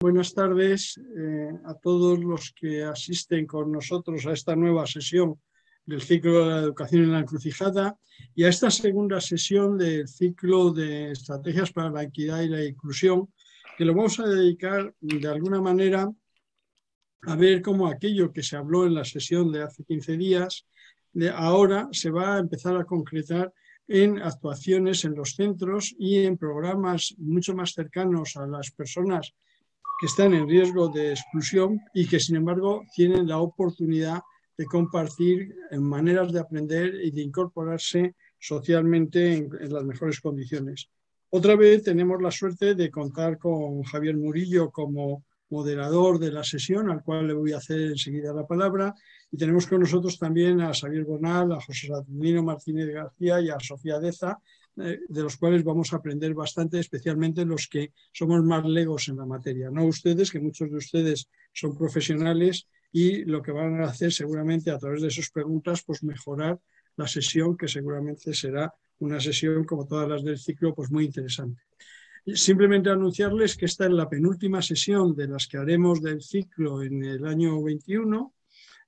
buenas tardes a todos los que asisten con nosotros a esta nueva sesión del ciclo de la educación en la encrucijada y a esta segunda sesión del ciclo de estrategias para la equidad y la inclusión, que lo vamos a dedicar de alguna manera a ver cómo aquello que se habló en la sesión de hace 15 días, ahora se va a empezar a concretar en actuaciones en los centros y en programas mucho más cercanos a las personas que están en riesgo de exclusión y que, sin embargo, tienen la oportunidad de compartir maneras de aprender y de incorporarse socialmente en las mejores condiciones. Otra vez tenemos la suerte de contar con Javier Murillo como moderador de la sesión, al cual le voy a hacer enseguida la palabra, y tenemos con nosotros también a Xavier Bonal, a José Saturnino Martínez García y a Sofía Deza, de los cuales vamos a aprender bastante, especialmente los que somos más legos en la materia. No ustedes, que muchos de ustedes son profesionales y lo que van a hacer seguramente a través de sus preguntas, pues mejorar la sesión, que seguramente será una sesión, como todas las del ciclo, pues muy interesante. Simplemente anunciarles que esta es la penúltima sesión de las que haremos del ciclo en el año 21.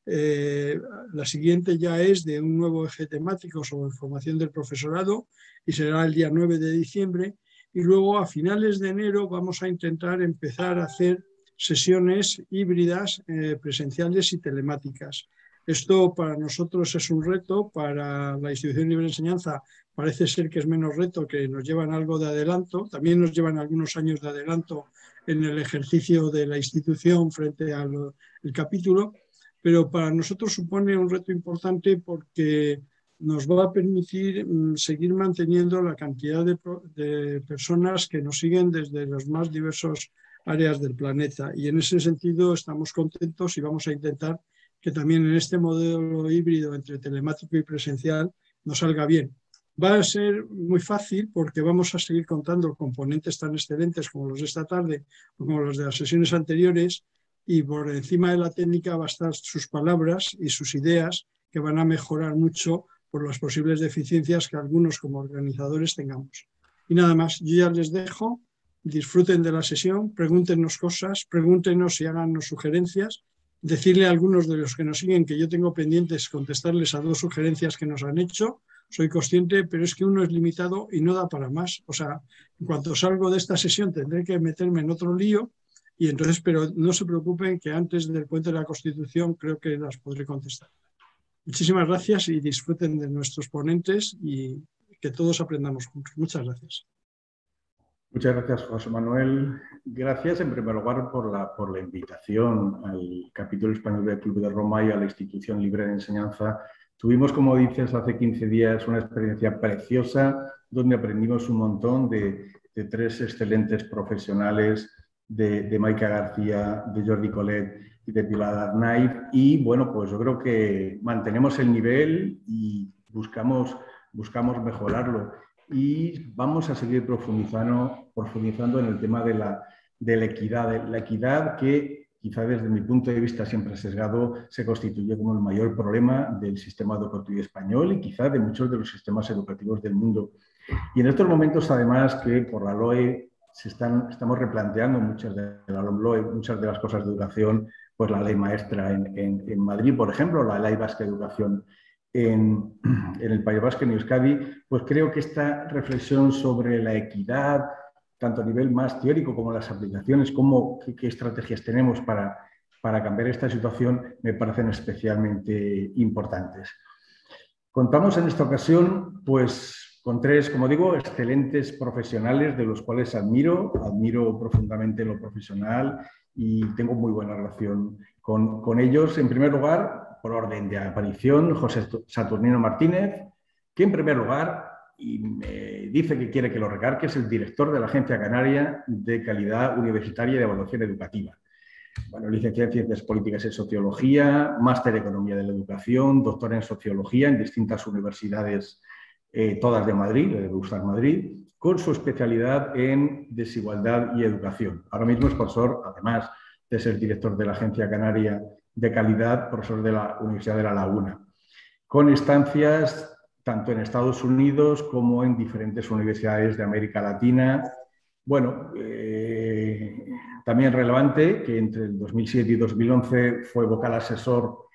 La siguiente ya es de un nuevo eje temático sobre formación del profesorado y será el día 9 de diciembre. Y luego a finales de enero vamos a intentar empezar a hacer sesiones híbridas, presenciales y telemáticas. Esto para nosotros es un reto, para la institución libre de enseñanza parece ser que es menos reto, que nos llevan algo de adelanto, también nos llevan algunos años de adelanto en el ejercicio de la institución frente al capítulo, pero para nosotros supone un reto importante porque nos va a permitir seguir manteniendo la cantidad de personas que nos siguen desde las más diversas áreas del planeta, y en ese sentido estamos contentos y vamos a intentar que también en este modelo híbrido entre telemático y presencial nos salga bien. Va a ser muy fácil porque vamos a seguir contando componentes tan excelentes como los de esta tarde o como los de las sesiones anteriores, y por encima de la técnica va a estar sus palabras y sus ideas, que van a mejorar mucho por las posibles deficiencias que algunos como organizadores tengamos. Y nada más, yo ya les dejo, disfruten de la sesión, pregúntenos cosas, pregúntenos y háganos sugerencias. Decirle a algunos de los que nos siguen que yo tengo pendientes contestarles a 2 sugerencias que nos han hecho. Soy consciente, pero es que uno es limitado y no da para más. O sea, en cuanto salgo de esta sesión tendré que meterme en otro lío, y entonces, pero no se preocupen que antes del puente de la Constitución creo que las podré contestar. Muchísimas gracias y disfruten de nuestros ponentes y que todos aprendamos juntos. Muchas gracias. Muchas gracias, José Manuel. Gracias, en primer lugar, por la invitación al capítulo español del Club de Roma y a la institución libre de enseñanza. Tuvimos, como dices, hace 15 días una experiencia preciosa donde aprendimos un montón de 3 excelentes profesionales, de Maika García, de Jordi Colet y de Pilar Arnaiz. Y, bueno, pues yo creo que mantenemos el nivel y buscamos mejorarlo. Y vamos a seguir profundizando en el tema de la equidad. La equidad que, quizá desde mi punto de vista siempre sesgado, se constituye como el mayor problema del sistema educativo español y quizá de muchos de los sistemas educativos del mundo. Y en estos momentos, además, que por la LOE estamos replanteando muchas de las cosas de educación, pues la ley maestra en Madrid, por ejemplo, la ley vasca de educación en el País Vasco, en Euskadi, pues creo que esta reflexión sobre la equidad, tanto a nivel más teórico como las aplicaciones, qué estrategias tenemos para cambiar esta situación, me parecen especialmente importantes. Contamos en esta ocasión, pues, con 3, como digo, excelentes profesionales, de los cuales admiro profundamente lo profesional y tengo muy buena relación con ellos. En primer lugar, por orden de aparición, José Saturnino Martínez, que en primer lugar, y me dice que quiere que lo recalque, es el director de la Agencia Canaria de Calidad Universitaria y de Evaluación Educativa. Bueno, licenciado en Ciencias Políticas y Sociología, máster en Economía de la Educación, doctor en Sociología en distintas universidades, todas de Madrid, de USAR Madrid, con su especialidad en Desigualdad y Educación. Ahora mismo es profesor, además de ser director de la Agencia Canaria de Calidad, profesor de la Universidad de La Laguna, con estancias tanto en Estados Unidos como en diferentes universidades de América Latina. Bueno, también relevante, que entre el 2007 y 2011 fue vocal asesor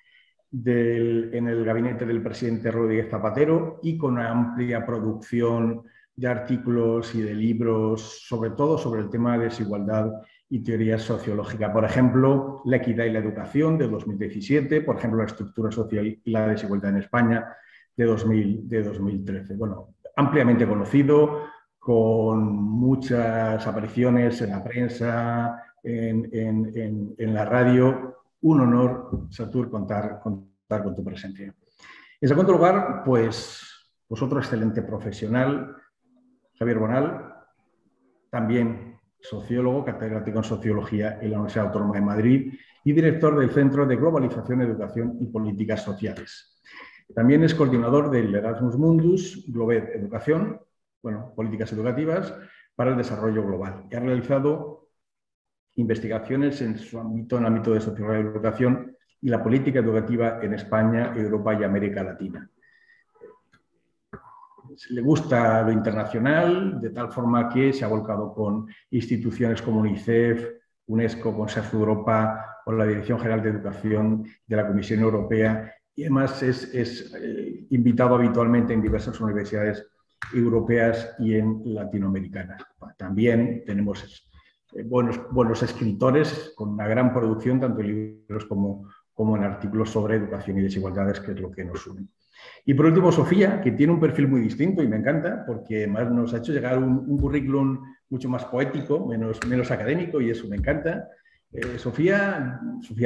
en el gabinete del presidente Rodríguez Zapatero y con una amplia producción de artículos y de libros, sobre todo sobre el tema de desigualdad y teoría sociológica. Por ejemplo, La equidad y la educación, de 2017, por ejemplo, La estructura social y la desigualdad en España, de 2013. Bueno, ampliamente conocido, con muchas apariciones en la prensa, en la radio. Un honor, Satur, contar con tu presencia. En segundo lugar, pues otro excelente profesional, Javier Bonal, también sociólogo, catedrático en Sociología en la Universidad Autónoma de Madrid y director del Centro de Globalización, Educación y Políticas Sociales. También es coordinador del Erasmus Mundus, Globed Educación, políticas educativas para el desarrollo global. Y ha realizado investigaciones en el ámbito de sociología y educación y la política educativa en España, Europa y América Latina. Le gusta lo internacional, de tal forma que se ha volcado con instituciones como UNICEF, UNESCO, Consejo de Europa o la Dirección General de Educación de la Comisión Europea, y además es invitado habitualmente en diversas universidades europeas y en latinoamericanas. También tenemos buenos escritores con una gran producción, tanto en libros como en artículos sobre educación y desigualdades, que es lo que nos une. Y por último, Sofía, que tiene un perfil muy distinto y me encanta, porque además nos ha hecho llegar un currículum mucho más poético, menos académico, y eso me encanta. Sofía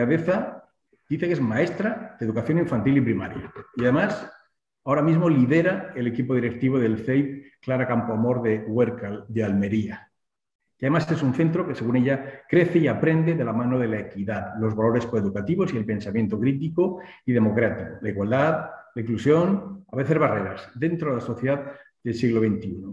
Deza dice que es maestra de educación infantil y primaria. Y además, ahora mismo lidera el equipo directivo del CEIP Clara Campoamor de Huércal, de Almería. Y además es un centro que, según ella, crece y aprende de la mano de la equidad, los valores coeducativos y el pensamiento crítico y democrático, la igualdad, la inclusión, a veces barreras, dentro de la sociedad del siglo XXI.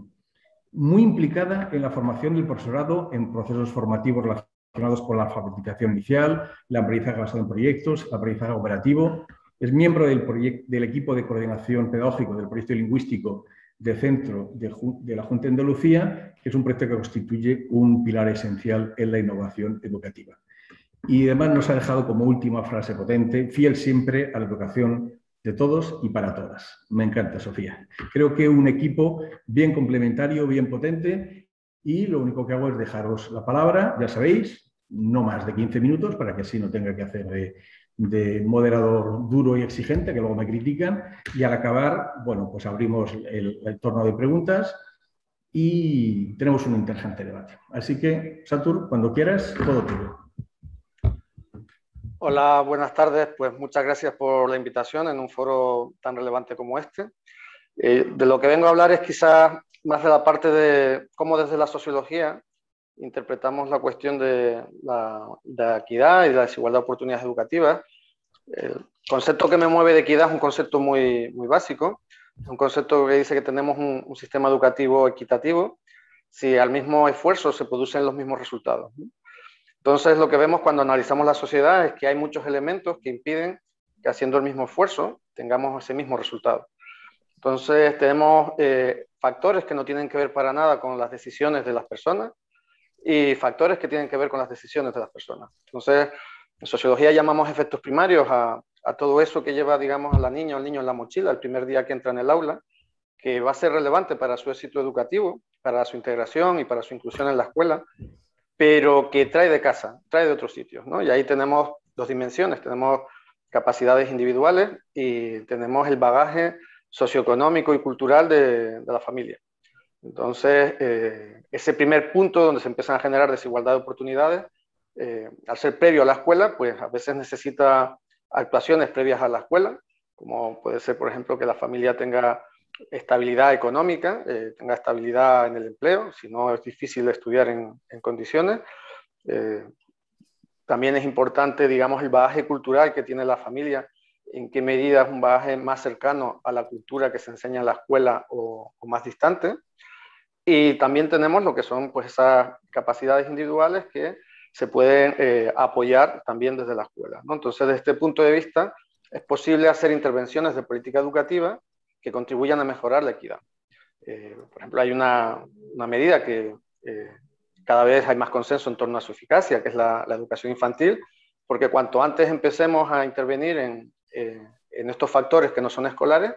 Muy implicada en la formación del profesorado en procesos formativos relacionados con la alfabetización inicial, el aprendizaje basado en proyectos, el aprendizaje operativo. Es miembro del equipo de coordinación pedagógico del proyecto lingüístico del Centro de la Junta de Andalucía, que es un proyecto que constituye un pilar esencial en la innovación educativa. Y además nos ha dejado como última frase potente: fiel siempre a la educación de todos y para todas. Me encanta, Sofía. Creo que un equipo bien complementario, bien potente, y lo único que hago es dejaros la palabra, ya sabéis, no más de 15 minutos, para que así no tenga que hacer de moderador duro y exigente, que luego me critican, y al acabar, pues abrimos el torno de preguntas y tenemos un interesante debate. Así que, Satur, cuando quieras, todo tuyo. Hola, buenas tardes. Pues muchas gracias por la invitación en un foro tan relevante como este. De lo que vengo a hablar es quizás más de la parte de cómo desde la sociología interpretamos la cuestión de la equidad y de la desigualdad de oportunidades educativas. El concepto que me mueve de equidad es un concepto muy básico. Es un concepto que dice que tenemos un sistema educativo equitativo si al mismo esfuerzo se producen los mismos resultados. Entonces, lo que vemos cuando analizamos la sociedad es que hay muchos elementos que impiden que haciendo el mismo esfuerzo tengamos ese mismo resultado. Entonces, tenemos factores que no tienen que ver para nada con las decisiones de las personas y factores que tienen que ver con las decisiones de las personas. Entonces, en sociología llamamos efectos primarios a todo eso que lleva, digamos, a la niña o al niño en la mochila el primer día que entra en el aula, que va a ser relevante para su éxito educativo, para su integración y para su inclusión en la escuela, pero que trae de casa, trae de otros sitios, ¿no? Y ahí tenemos dos dimensiones: tenemos capacidades individuales y tenemos el bagaje socioeconómico y cultural de la familia. Entonces, ese primer punto donde se empiezan a generar desigualdad de oportunidades, al ser previo a la escuela, pues a veces necesita actuaciones previas a la escuela, como puede ser, por ejemplo, que la familia tenga estabilidad económica, tenga estabilidad en el empleo, si no es difícil estudiar en condiciones. También es importante, digamos, el bagaje cultural que tiene la familia, en qué medida es un bagaje más cercano a la cultura que se enseña en la escuela o más distante. Y también tenemos lo que son, pues, esas capacidades individuales que se pueden apoyar también desde la escuela, ¿no? Entonces, desde este punto de vista, es posible hacer intervenciones de política educativa que contribuyan a mejorar la equidad. Por ejemplo, hay una medida que cada vez hay más consenso en torno a su eficacia, que es la educación infantil, porque cuanto antes empecemos a intervenir en estos factores que no son escolares,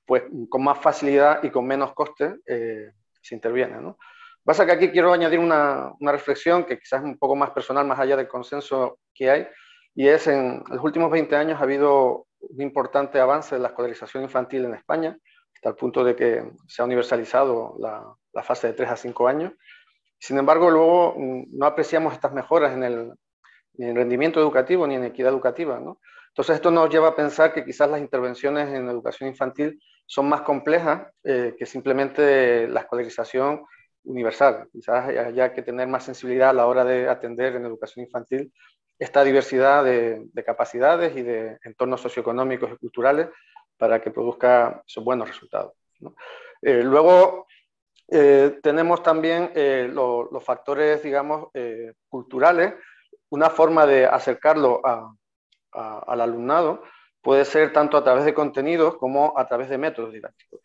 pues con más facilidad y con menos coste se interviene, ¿no? Pasa que aquí quiero añadir una reflexión que quizás es un poco más personal, más allá del consenso que hay, y es en los últimos 20 años ha habido un importante avance de la escolarización infantil en España, hasta el punto de que se ha universalizado la fase de 3 a 5 años. Sin embargo, luego no apreciamos estas mejoras ni en rendimiento educativo ni en equidad educativa, ¿no? Entonces esto nos lleva a pensar que quizás las intervenciones en educación infantil son más complejas que simplemente la escolarización universal. Quizás haya que tener más sensibilidad a la hora de atender en educación infantil esta diversidad de capacidades y de entornos socioeconómicos y culturales para que produzca esos buenos resultados, ¿no? Luego tenemos también los factores, digamos, culturales. Una forma de acercarlo al alumnado puede ser tanto a través de contenidos como a través de métodos didácticos.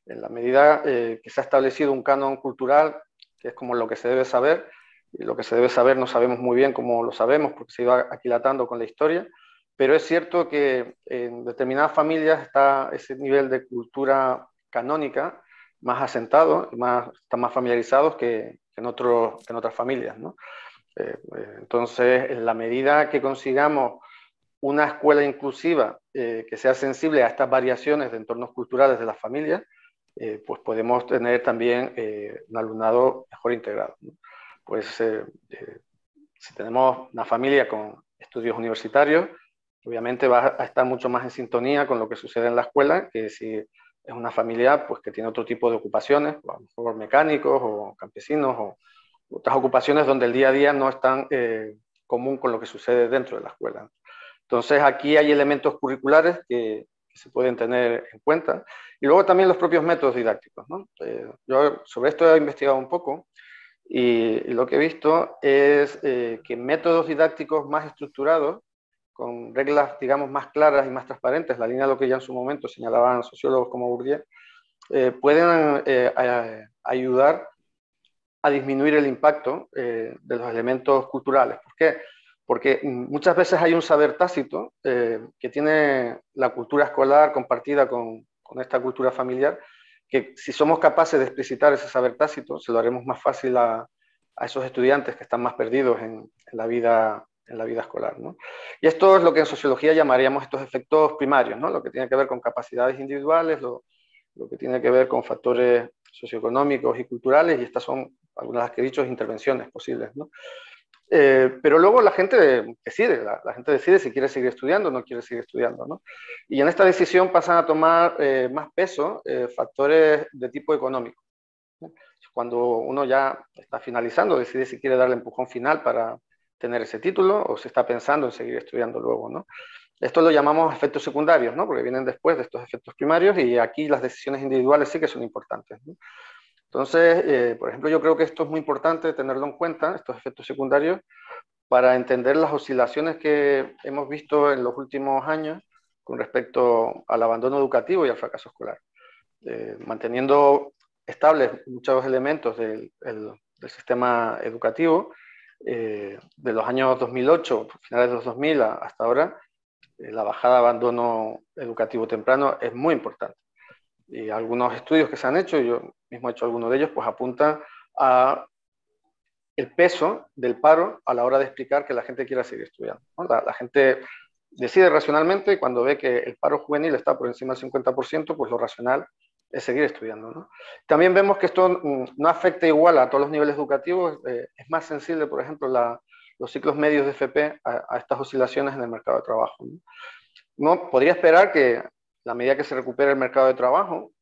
En la medida que se ha establecido un canon cultural, que es como lo que se debe saber, y lo que se debe saber no sabemos muy bien cómo lo sabemos porque se iba aquilatando con la historia, pero es cierto que en determinadas familias está ese nivel de cultura canónica más asentado, están más familiarizados que en otras familias, ¿no? Entonces, en la medida que consigamos una escuela inclusiva que sea sensible a estas variaciones de entornos culturales de las familias, pues podemos tener también un alumnado mejor integrado, ¿no? Pues si tenemos una familia con estudios universitarios, obviamente va a estar mucho más en sintonía con lo que sucede en la escuela que si es una familia pues, que tiene otro tipo de ocupaciones, a lo mejor mecánicos o campesinos o otras ocupaciones donde el día a día no es tan común con lo que sucede dentro de la escuela. Entonces aquí hay elementos curriculares que se pueden tener en cuenta y luego también los propios métodos didácticos, ¿no? Yo sobre esto he investigado un poco y lo que he visto es que métodos didácticos más estructurados, con reglas, digamos, más claras y más transparentes, la línea de lo que ya en su momento señalaban sociólogos como Bourdieu, pueden ayudar a disminuir el impacto de los elementos culturales. ¿Por qué? Porque muchas veces hay un saber tácito que tiene la cultura escolar compartida con esta cultura familiar, que si somos capaces de explicitar ese saber tácito, se lo haremos más fácil a esos estudiantes que están más perdidos en la vida escolar, ¿no? Y esto es lo que en sociología llamaríamos estos efectos primarios, ¿no? Lo que tiene que ver con capacidades individuales, lo que tiene que ver con factores socioeconómicos y culturales, y estas son algunas de las que he dicho intervenciones posibles, ¿no? Pero luego la gente decide, la gente decide si quiere seguir estudiando o no quiere seguir estudiando, ¿no? Y en esta decisión pasan a tomar más peso factores de tipo económico, ¿no? Cuando uno ya está finalizando, decide si quiere darle empujón final para tener ese título o si está pensando en seguir estudiando luego, ¿no? Esto lo llamamos efectos secundarios, ¿no? Porque vienen después de estos efectos primarios y aquí las decisiones individuales sí que son importantes, ¿no? Entonces, por ejemplo, yo creo que esto es muy importante tenerlo en cuenta, estos efectos secundarios, para entender las oscilaciones que hemos visto en los últimos años con respecto al abandono educativo y al fracaso escolar. Manteniendo estables muchos elementos del sistema educativo, de los años 2008, finales de los 2000 hasta ahora, la bajada de abandono educativo temprano es muy importante. Y algunos estudios que se han hecho, yo mismo he hecho algunos de ellos, pues apuntan a el peso del paro a la hora de explicar que la gente quiera seguir estudiando, ¿no? La gente decide racionalmente y cuando ve que el paro juvenil está por encima del 50%, pues lo racional es seguir estudiando, ¿no? También vemos que esto no afecta igual a todos los niveles educativos, es más sensible, por ejemplo, los ciclos medios de FP a estas oscilaciones en el mercado de trabajo, ¿no? Uno podría esperar que a medida que se recupere el mercado de trabajo,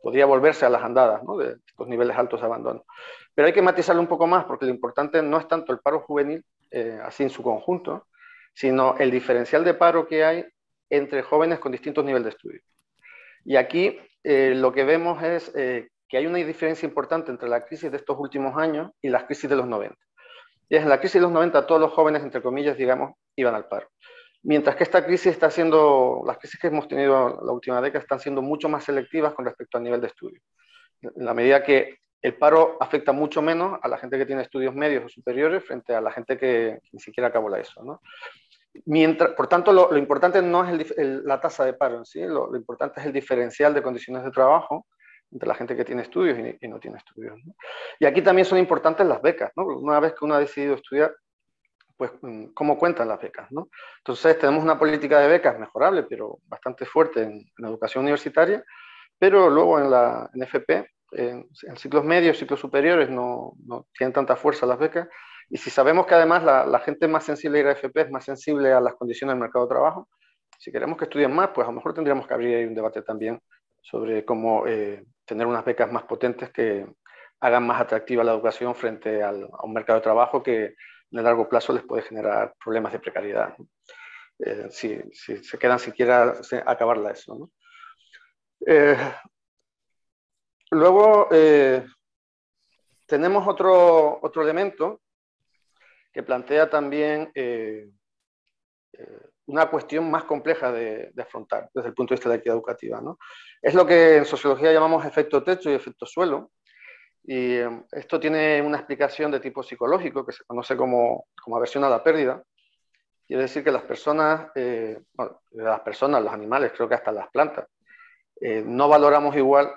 podría volverse a las andadas, ¿no? De estos niveles altos de abandono. Pero hay que matizarlo un poco más, porque lo importante no es tanto el paro juvenil, así en su conjunto, sino el diferencial de paro que hay entre jóvenes con distintos niveles de estudio. Y aquí lo que vemos es que hay una diferencia importante entre la crisis de estos últimos años y las crisis de los 90. Y en la crisis de los 90 todos los jóvenes, entre comillas, digamos, iban al paro. Mientras que esta crisis está siendo, las crisis que hemos tenido la última década están siendo mucho más selectivas con respecto al nivel de estudio. En la medida que el paro afecta mucho menos a la gente que tiene estudios medios o superiores frente a la gente que ni siquiera acabó la ESO, ¿no? Por tanto, lo importante no es la tasa de paro en sí, lo importante es el diferencial de condiciones de trabajo entre la gente que tiene estudios y no tiene estudios, ¿no? Y aquí también son importantes las becas, ¿no? Una vez que uno ha decidido estudiar, pues cómo cuentan las becas, ¿no? Entonces tenemos una política de becas mejorable, pero bastante fuerte en educación universitaria, pero luego en FP, en ciclos medios, ciclos superiores, no tienen tanta fuerza las becas. Y si sabemos que además la gente más sensible a ir a FP es más sensible a las condiciones del mercado de trabajo, si queremos que estudien más, pues a lo mejor tendríamos que abrir ahí un debate también sobre cómo tener unas becas más potentes que hagan más atractiva la educación frente a un mercado de trabajo que en el largo plazo les puede generar problemas de precariedad, ¿no? Si se quedan siquiera acabar la ESO, ¿no? Luego tenemos otro elemento que plantea también una cuestión más compleja de afrontar desde el punto de vista de la equidad educativa, ¿no? Es lo que en sociología llamamos efecto techo y efecto suelo, y esto tiene una explicación de tipo psicológico que se conoce como aversión a la pérdida. Quiere decir que las personas, los animales, creo que hasta las plantas, no valoramos igual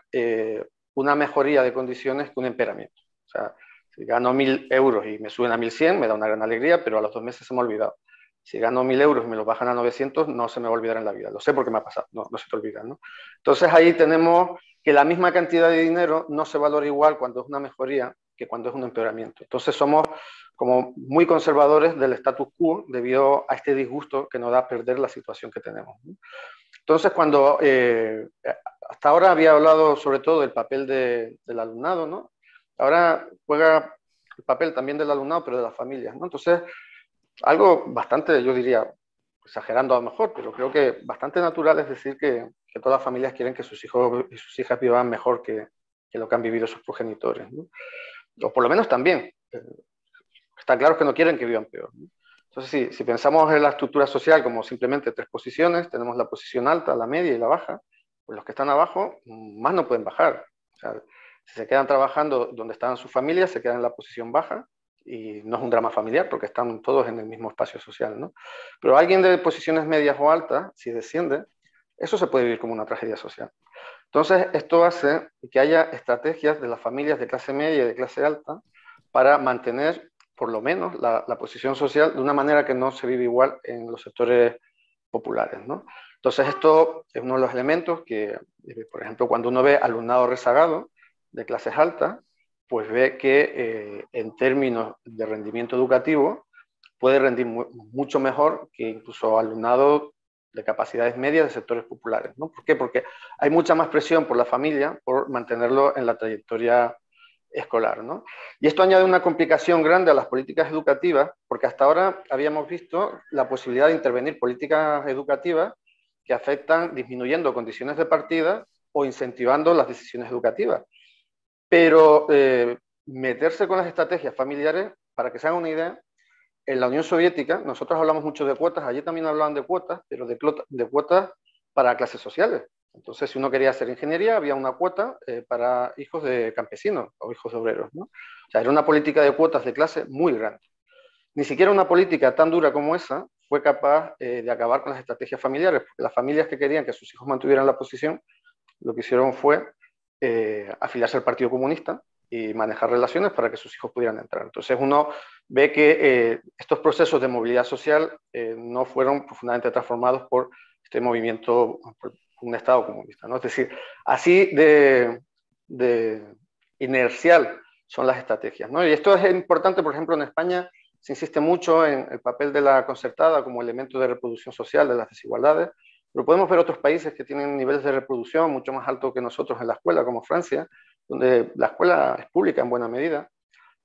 una mejoría de condiciones que un empeoramiento. O sea, si gano 1.000 euros y me suben a 1.100, me da una gran alegría, pero a los 2 meses se me ha olvidado. Si gano 1.000 euros y me los bajan a 900, no se me va a olvidar en la vida. Lo sé porque me ha pasado, no se te olvida, ¿no? Entonces ahí tenemos que la misma cantidad de dinero no se valora igual cuando es una mejoría que cuando es un empeoramiento. Entonces somos como muy conservadores del status quo debido a este disgusto que nos da perder la situación que tenemos, ¿no? Entonces cuando hasta ahora había hablado sobre todo del papel del alumnado, ¿no? Ahora juega el papel también del alumnado, pero de las familias, ¿no? Entonces, algo bastante, yo diría, exagerando a lo mejor, pero creo que bastante natural es decir que todas las familias quieren que sus hijos y sus hijas vivan mejor que lo que han vivido sus progenitores, ¿no? O por lo menos también. Está claro que no quieren que vivan peor, ¿no? Entonces, si pensamos en la estructura social como simplemente 3 posiciones, tenemos la posición alta, la media y la baja, pues los que están abajo más no pueden bajar. O sea, si se quedan trabajando donde estaban sus familias, se quedan en la posición baja y no es un drama familiar porque están todos en el mismo espacio social, ¿no? Pero alguien de posiciones medias o altas, si desciende, eso se puede vivir como una tragedia social. Entonces, esto hace que haya estrategias de las familias de clase media y de clase alta para mantener por lo menos la posición social de una manera que no se vive igual en los sectores populares, ¿no? Entonces esto es uno de los elementos que, por ejemplo, cuando uno ve alumnado rezagado de clases altas, pues ve que en términos de rendimiento educativo puede rendir mucho mejor que incluso alumnado de capacidades medias de sectores populares, ¿no? ¿Por qué? Porque hay mucha más presión por la familia por mantenerlo en la trayectoria escolar, ¿no? Y esto añade una complicación grande a las políticas educativas, porque hasta ahora habíamos visto la posibilidad de intervenir políticas educativas que afectan disminuyendo condiciones de partida o incentivando las decisiones educativas. Pero meterse con las estrategias familiares, para que se hagan una idea, en la Unión Soviética, nosotros hablamos mucho de cuotas, allí también hablaban de cuotas, pero de cuotas para clases sociales. Entonces, si uno quería hacer ingeniería, había una cuota para hijos de campesinos o hijos de obreros, ¿no? O sea, era una política de cuotas de clase muy grande. Ni siquiera una política tan dura como esa fue capaz de acabar con las estrategias familiares, porque las familias que querían que sus hijos mantuvieran la posición, lo que hicieron fue afiliarse al Partido Comunista y manejar relaciones para que sus hijos pudieran entrar. Entonces uno ve que estos procesos de movilidad social no fueron profundamente transformados por este movimiento, por un Estado comunista, ¿no? Es decir, así de inercial son las estrategias, ¿no? Y esto es importante, por ejemplo, en España se insiste mucho en el papel de la concertada como elemento de reproducción social de las desigualdades, pero podemos ver otros países que tienen niveles de reproducción mucho más altos que nosotros en la escuela, como Francia, donde la escuela es pública en buena medida,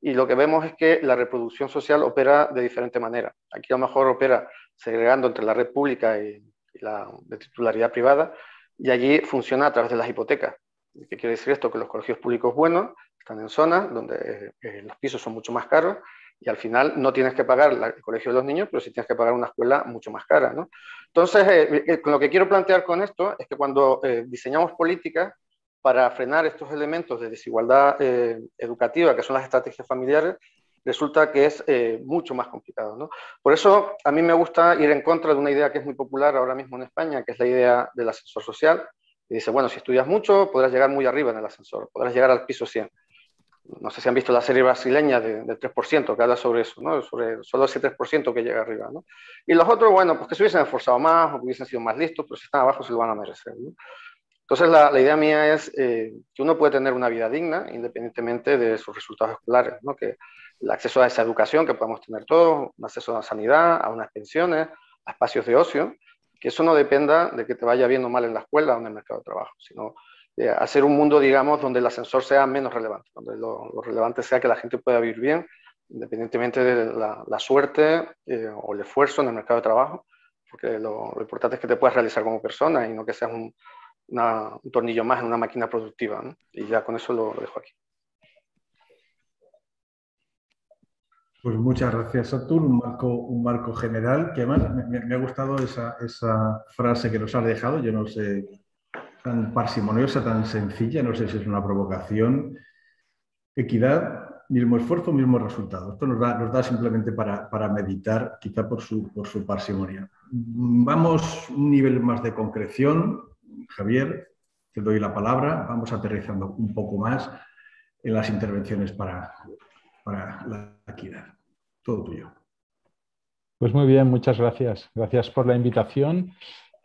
y lo que vemos es que la reproducción social opera de diferente manera. Aquí a lo mejor opera segregando entre la red pública y la de titularidad privada, y allí funciona a través de las hipotecas. ¿Qué quiere decir esto? Que los colegios públicos buenos están en zonas donde los pisos son mucho más caros y al final no tienes que pagar el colegio de los niños, pero sí tienes que pagar una escuela mucho más cara, ¿no? Entonces, lo que quiero plantear con esto es que cuando diseñamos políticas, para frenar estos elementos de desigualdad educativa, que son las estrategias familiares, resulta que es mucho más complicado, ¿no? Por eso a mí me gusta ir en contra de una idea que es muy popular ahora mismo en España, que es la idea del ascensor social. Y dice, bueno, si estudias mucho, podrás llegar muy arriba en el ascensor, podrás llegar al piso 100. No sé si han visto la serie brasileña del 3%, que habla sobre eso, ¿no? Sobre solo ese 3% que llega arriba, ¿no? Y los otros, bueno, pues que se hubiesen esforzado más o que hubiesen sido más listos, pero si están abajo se lo van a merecer, ¿no? Entonces, la idea mía es que uno puede tener una vida digna independientemente de sus resultados escolares, ¿no? Que el acceso a esa educación que podemos tener todos, un acceso a la sanidad, a unas pensiones, a espacios de ocio, que eso no dependa de que te vaya bien o mal en la escuela o en el mercado de trabajo, sino de hacer un mundo, digamos, donde el ascensor sea menos relevante, donde lo relevante sea que la gente pueda vivir bien, independientemente de la suerte o el esfuerzo en el mercado de trabajo, porque lo importante es que te puedas realizar como persona y no que seas un tornillo más en una máquina productiva, ¿no? Y ya con eso lo dejo aquí. Pues muchas gracias, Satur. Un marco general, que además me ha gustado esa frase que nos has dejado. Yo no sé, tan parsimoniosa, tan sencilla, no sé si es una provocación. Equidad, mismo esfuerzo, mismo resultado. Esto nos da simplemente para meditar, quizá por su parsimonia. Vamos un nivel más de concreción. Javier, te doy la palabra. Vamos aterrizando un poco más en las intervenciones para la equidad. Todo tuyo. Pues muy bien, muchas gracias. Gracias por la invitación.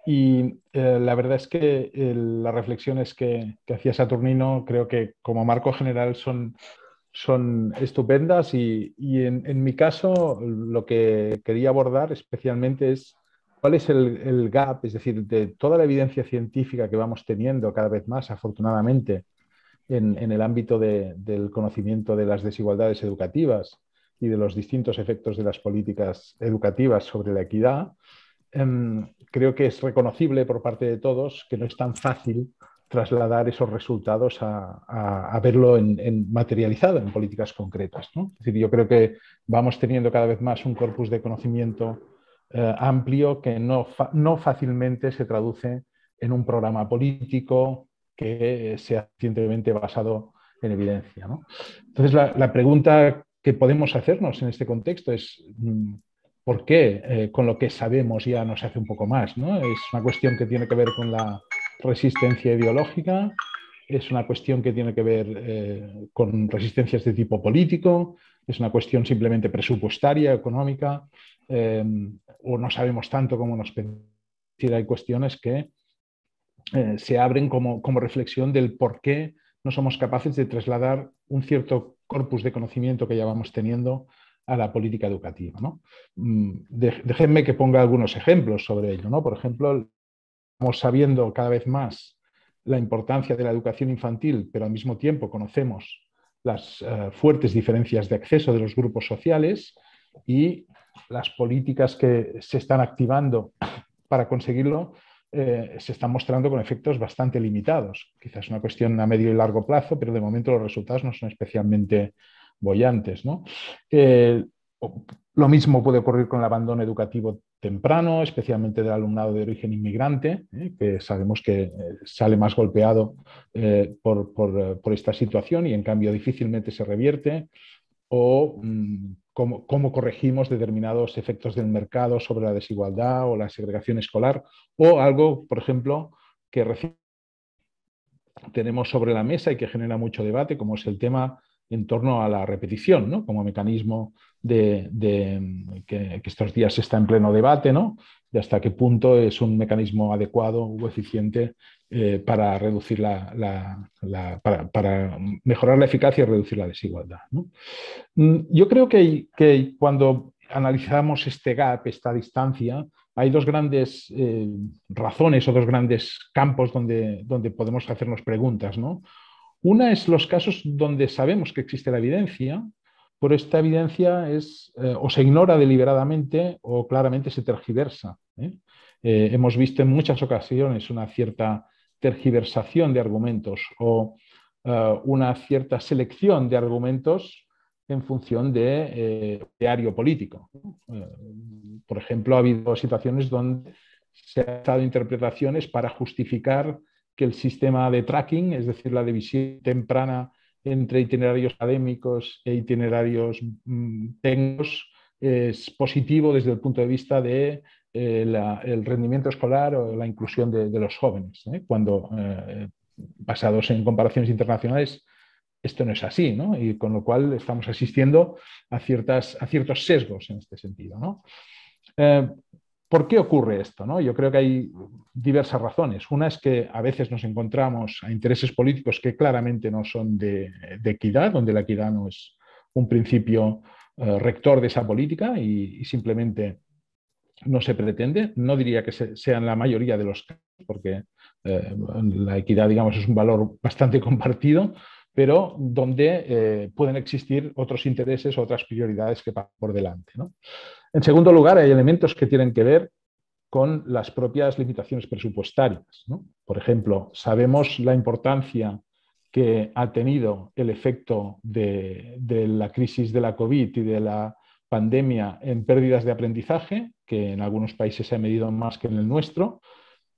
Y la verdad es que las reflexiones que hacía Saturnino creo que como marco general son estupendas y en mi caso lo que quería abordar especialmente es cuál es el gap, es decir, de toda la evidencia científica que vamos teniendo cada vez más, afortunadamente, en el ámbito del conocimiento de las desigualdades educativas y de los distintos efectos de las políticas educativas sobre la equidad. Creo que es reconocible por parte de todos que no es tan fácil trasladar esos resultados a verlo materializado en políticas concretas, ¿no? Es decir, yo creo que vamos teniendo cada vez más un corpus de conocimiento amplio que no fácilmente se traduce en un programa político que sea científicamente basado en evidencia, ¿no? Entonces, la pregunta que podemos hacernos en este contexto es ¿por qué con lo que sabemos ya no se hace un poco más, ¿no? Es una cuestión que tiene que ver con la resistencia ideológica, es una cuestión que tiene que ver con resistencias de tipo político, es una cuestión simplemente presupuestaria, económica, o no sabemos tanto como nos pensamos. Hay cuestiones que se abren como reflexión del por qué no somos capaces de trasladar un cierto corpus de conocimiento que ya vamos teniendo a la política educativa, ¿no? Déjenme que ponga algunos ejemplos sobre ello, ¿no? Por ejemplo, estamos sabiendo cada vez más la importancia de la educación infantil, pero al mismo tiempo conocemos las fuertes diferencias de acceso de los grupos sociales y las políticas que se están activando para conseguirlo se están mostrando con efectos bastante limitados. Quizás es una cuestión a medio y largo plazo, pero de momento los resultados no son especialmente bollantes, ¿no? Lo mismo puede ocurrir con el abandono educativo temprano, especialmente del alumnado de origen inmigrante, que sabemos que sale más golpeado por esta situación y en cambio difícilmente se revierte, o cómo corregimos determinados efectos del mercado sobre la desigualdad o la segregación escolar, o algo, por ejemplo, que tenemos sobre la mesa y que genera mucho debate, como es el tema en torno a la repetición, ¿no? Como mecanismo que estos días está en pleno debate, ¿no? De hasta qué punto es un mecanismo adecuado o eficiente para reducir para mejorar la eficacia y reducir la desigualdad, ¿no? Yo creo que cuando analizamos este gap, esta distancia, hay dos grandes razones o dos grandes campos donde podemos hacernos preguntas, ¿no? Una es los casos donde sabemos que existe la evidencia, pero esta evidencia o se ignora deliberadamente o claramente se tergiversa. Hemos visto en muchas ocasiones una cierta tergiversación de argumentos o una cierta selección de argumentos en función de ideario político. Por ejemplo, ha habido situaciones donde se han dado interpretaciones para justificar que el sistema de tracking, es decir, la división temprana entre itinerarios académicos e itinerarios técnicos, es positivo desde el punto de vista de el rendimiento escolar o la inclusión de los jóvenes, cuando basados en comparaciones internacionales esto no es así, ¿no? Y con lo cual estamos asistiendo a ciertos sesgos en este sentido, ¿no? ¿Por qué ocurre esto, no? Yo creo que hay diversas razones. Una es que a veces nos encontramos a intereses políticos que claramente no son de equidad, donde la equidad no es un principio rector de esa política y simplemente no se pretende. No diría que sean la mayoría de los casos, porque la equidad, digamos, es un valor bastante compartido, pero donde pueden existir otros intereses, otras prioridades que pasan por delante, ¿no? En segundo lugar, hay elementos que tienen que ver con las propias limitaciones presupuestarias, ¿no? Por ejemplo, sabemos la importancia que ha tenido el efecto de la crisis de la COVID y de la pandemia en pérdidas de aprendizaje, que en algunos países se ha medido más que en el nuestro,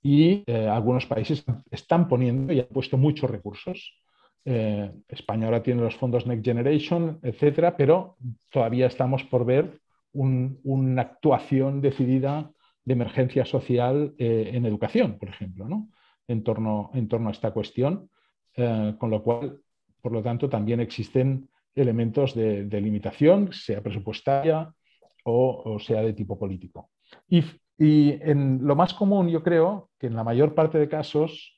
y algunos países están poniendo y han puesto muchos recursos. España ahora tiene los fondos Next Generation, etcétera, pero todavía estamos por ver una actuación decidida de emergencia social en educación, por ejemplo, ¿no? en torno a esta cuestión, con lo cual, por lo tanto, también existen elementos de limitación, sea presupuestaria o sea de tipo político. Y en lo más común, yo creo que en la mayor parte de casos,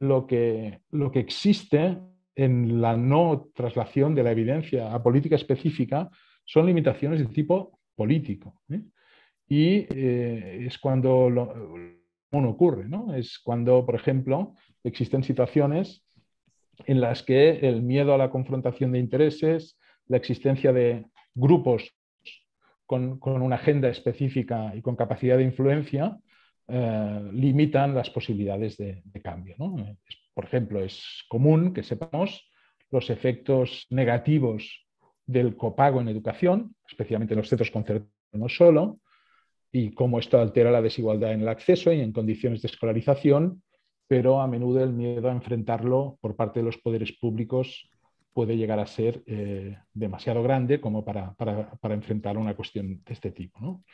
lo que existe en la no traslación de la evidencia a política específica son limitaciones de tipo político. Y es cuando uno ocurre, ¿no? Es cuando, por ejemplo, existen situaciones en las que el miedo a la confrontación de intereses, la existencia de grupos con una agenda específica y con capacidad de influencia, limitan las posibilidades de cambio, ¿no? Por ejemplo, es común que sepamos los efectos negativos del copago en educación, especialmente en los centros concertados, no solo, y cómo esto altera la desigualdad en el acceso y en condiciones de escolarización, pero a menudo el miedo a enfrentarlo por parte de los poderes públicos puede llegar a ser demasiado grande como para enfrentar una cuestión de este tipo, ¿no?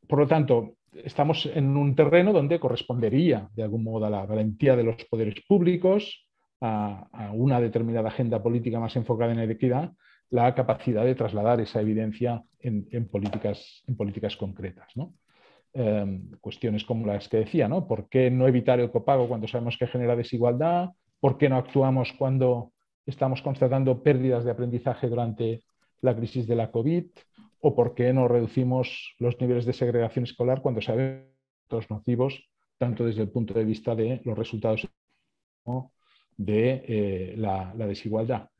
Por lo tanto, estamos en un terreno donde correspondería de algún modo a la valentía de los poderes públicos, a una determinada agenda política más enfocada en la equidad, la capacidad de trasladar esa evidencia en políticas concretas, ¿no? Cuestiones como las que decía, ¿no? ¿Por qué no evitar el copago cuando sabemos que genera desigualdad? ¿Por qué no actuamos cuando estamos constatando pérdidas de aprendizaje durante la crisis de la COVID? ¿O por qué no reducimos los niveles de segregación escolar cuando sabemos los motivos, tanto desde el punto de vista de los resultados como de la desigualdad?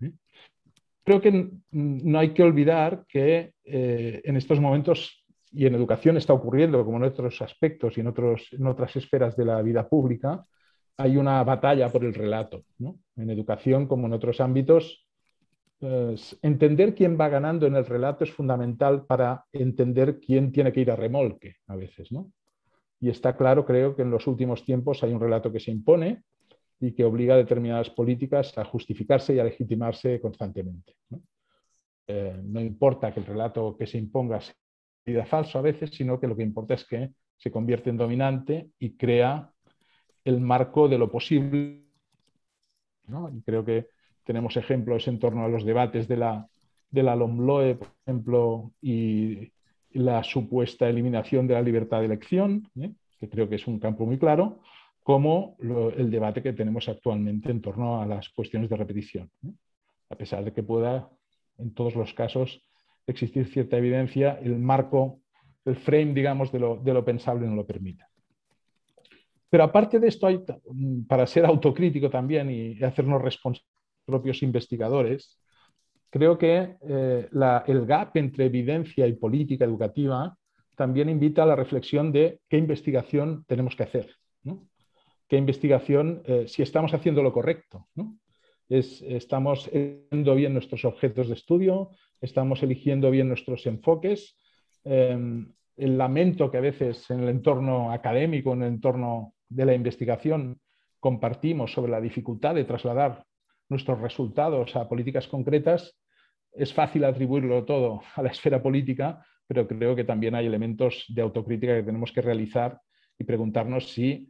Creo que no hay que olvidar que en estos momentos, y en educación está ocurriendo, como en otros aspectos y en otras esferas de la vida pública, hay una batalla por el relato, ¿no? En educación, como en otros ámbitos, entender quién va ganando en el relato es fundamental para entender quién tiene que ir a remolque a veces, ¿no? Y está claro, creo, que en los últimos tiempos hay un relato que se impone y que obliga a determinadas políticas a justificarse y a legitimarse constantemente, ¿no? No importa que el relato que se imponga sea falso a veces, sino que lo que importa es que se convierte en dominante y crea el marco de lo posible, ¿no? Y creo que tenemos ejemplos en torno a los debates de la LOMLOE, por ejemplo, y la supuesta eliminación de la libertad de elección, que creo que es un campo muy claro, como el debate que tenemos actualmente en torno a las cuestiones de repetición. A pesar de que pueda, en todos los casos, existir cierta evidencia, el marco, el frame, digamos, de lo pensable no lo permite. Pero aparte de esto, para ser autocrítico también y hacernos responsables propios investigadores, creo que el gap entre evidencia y política educativa también invita a la reflexión de qué investigación tenemos que hacer, ¿no? Qué investigación, si estamos haciendo lo correcto, ¿no? Estamos eligiendo bien nuestros objetos de estudio, estamos eligiendo bien nuestros enfoques. El lamento que a veces en el entorno académico, en el entorno de la investigación compartimos sobre la dificultad de trasladar nuestros resultados a políticas concretas, es fácil atribuirlo todo a la esfera política, pero creo que también hay elementos de autocrítica que tenemos que realizar y preguntarnos si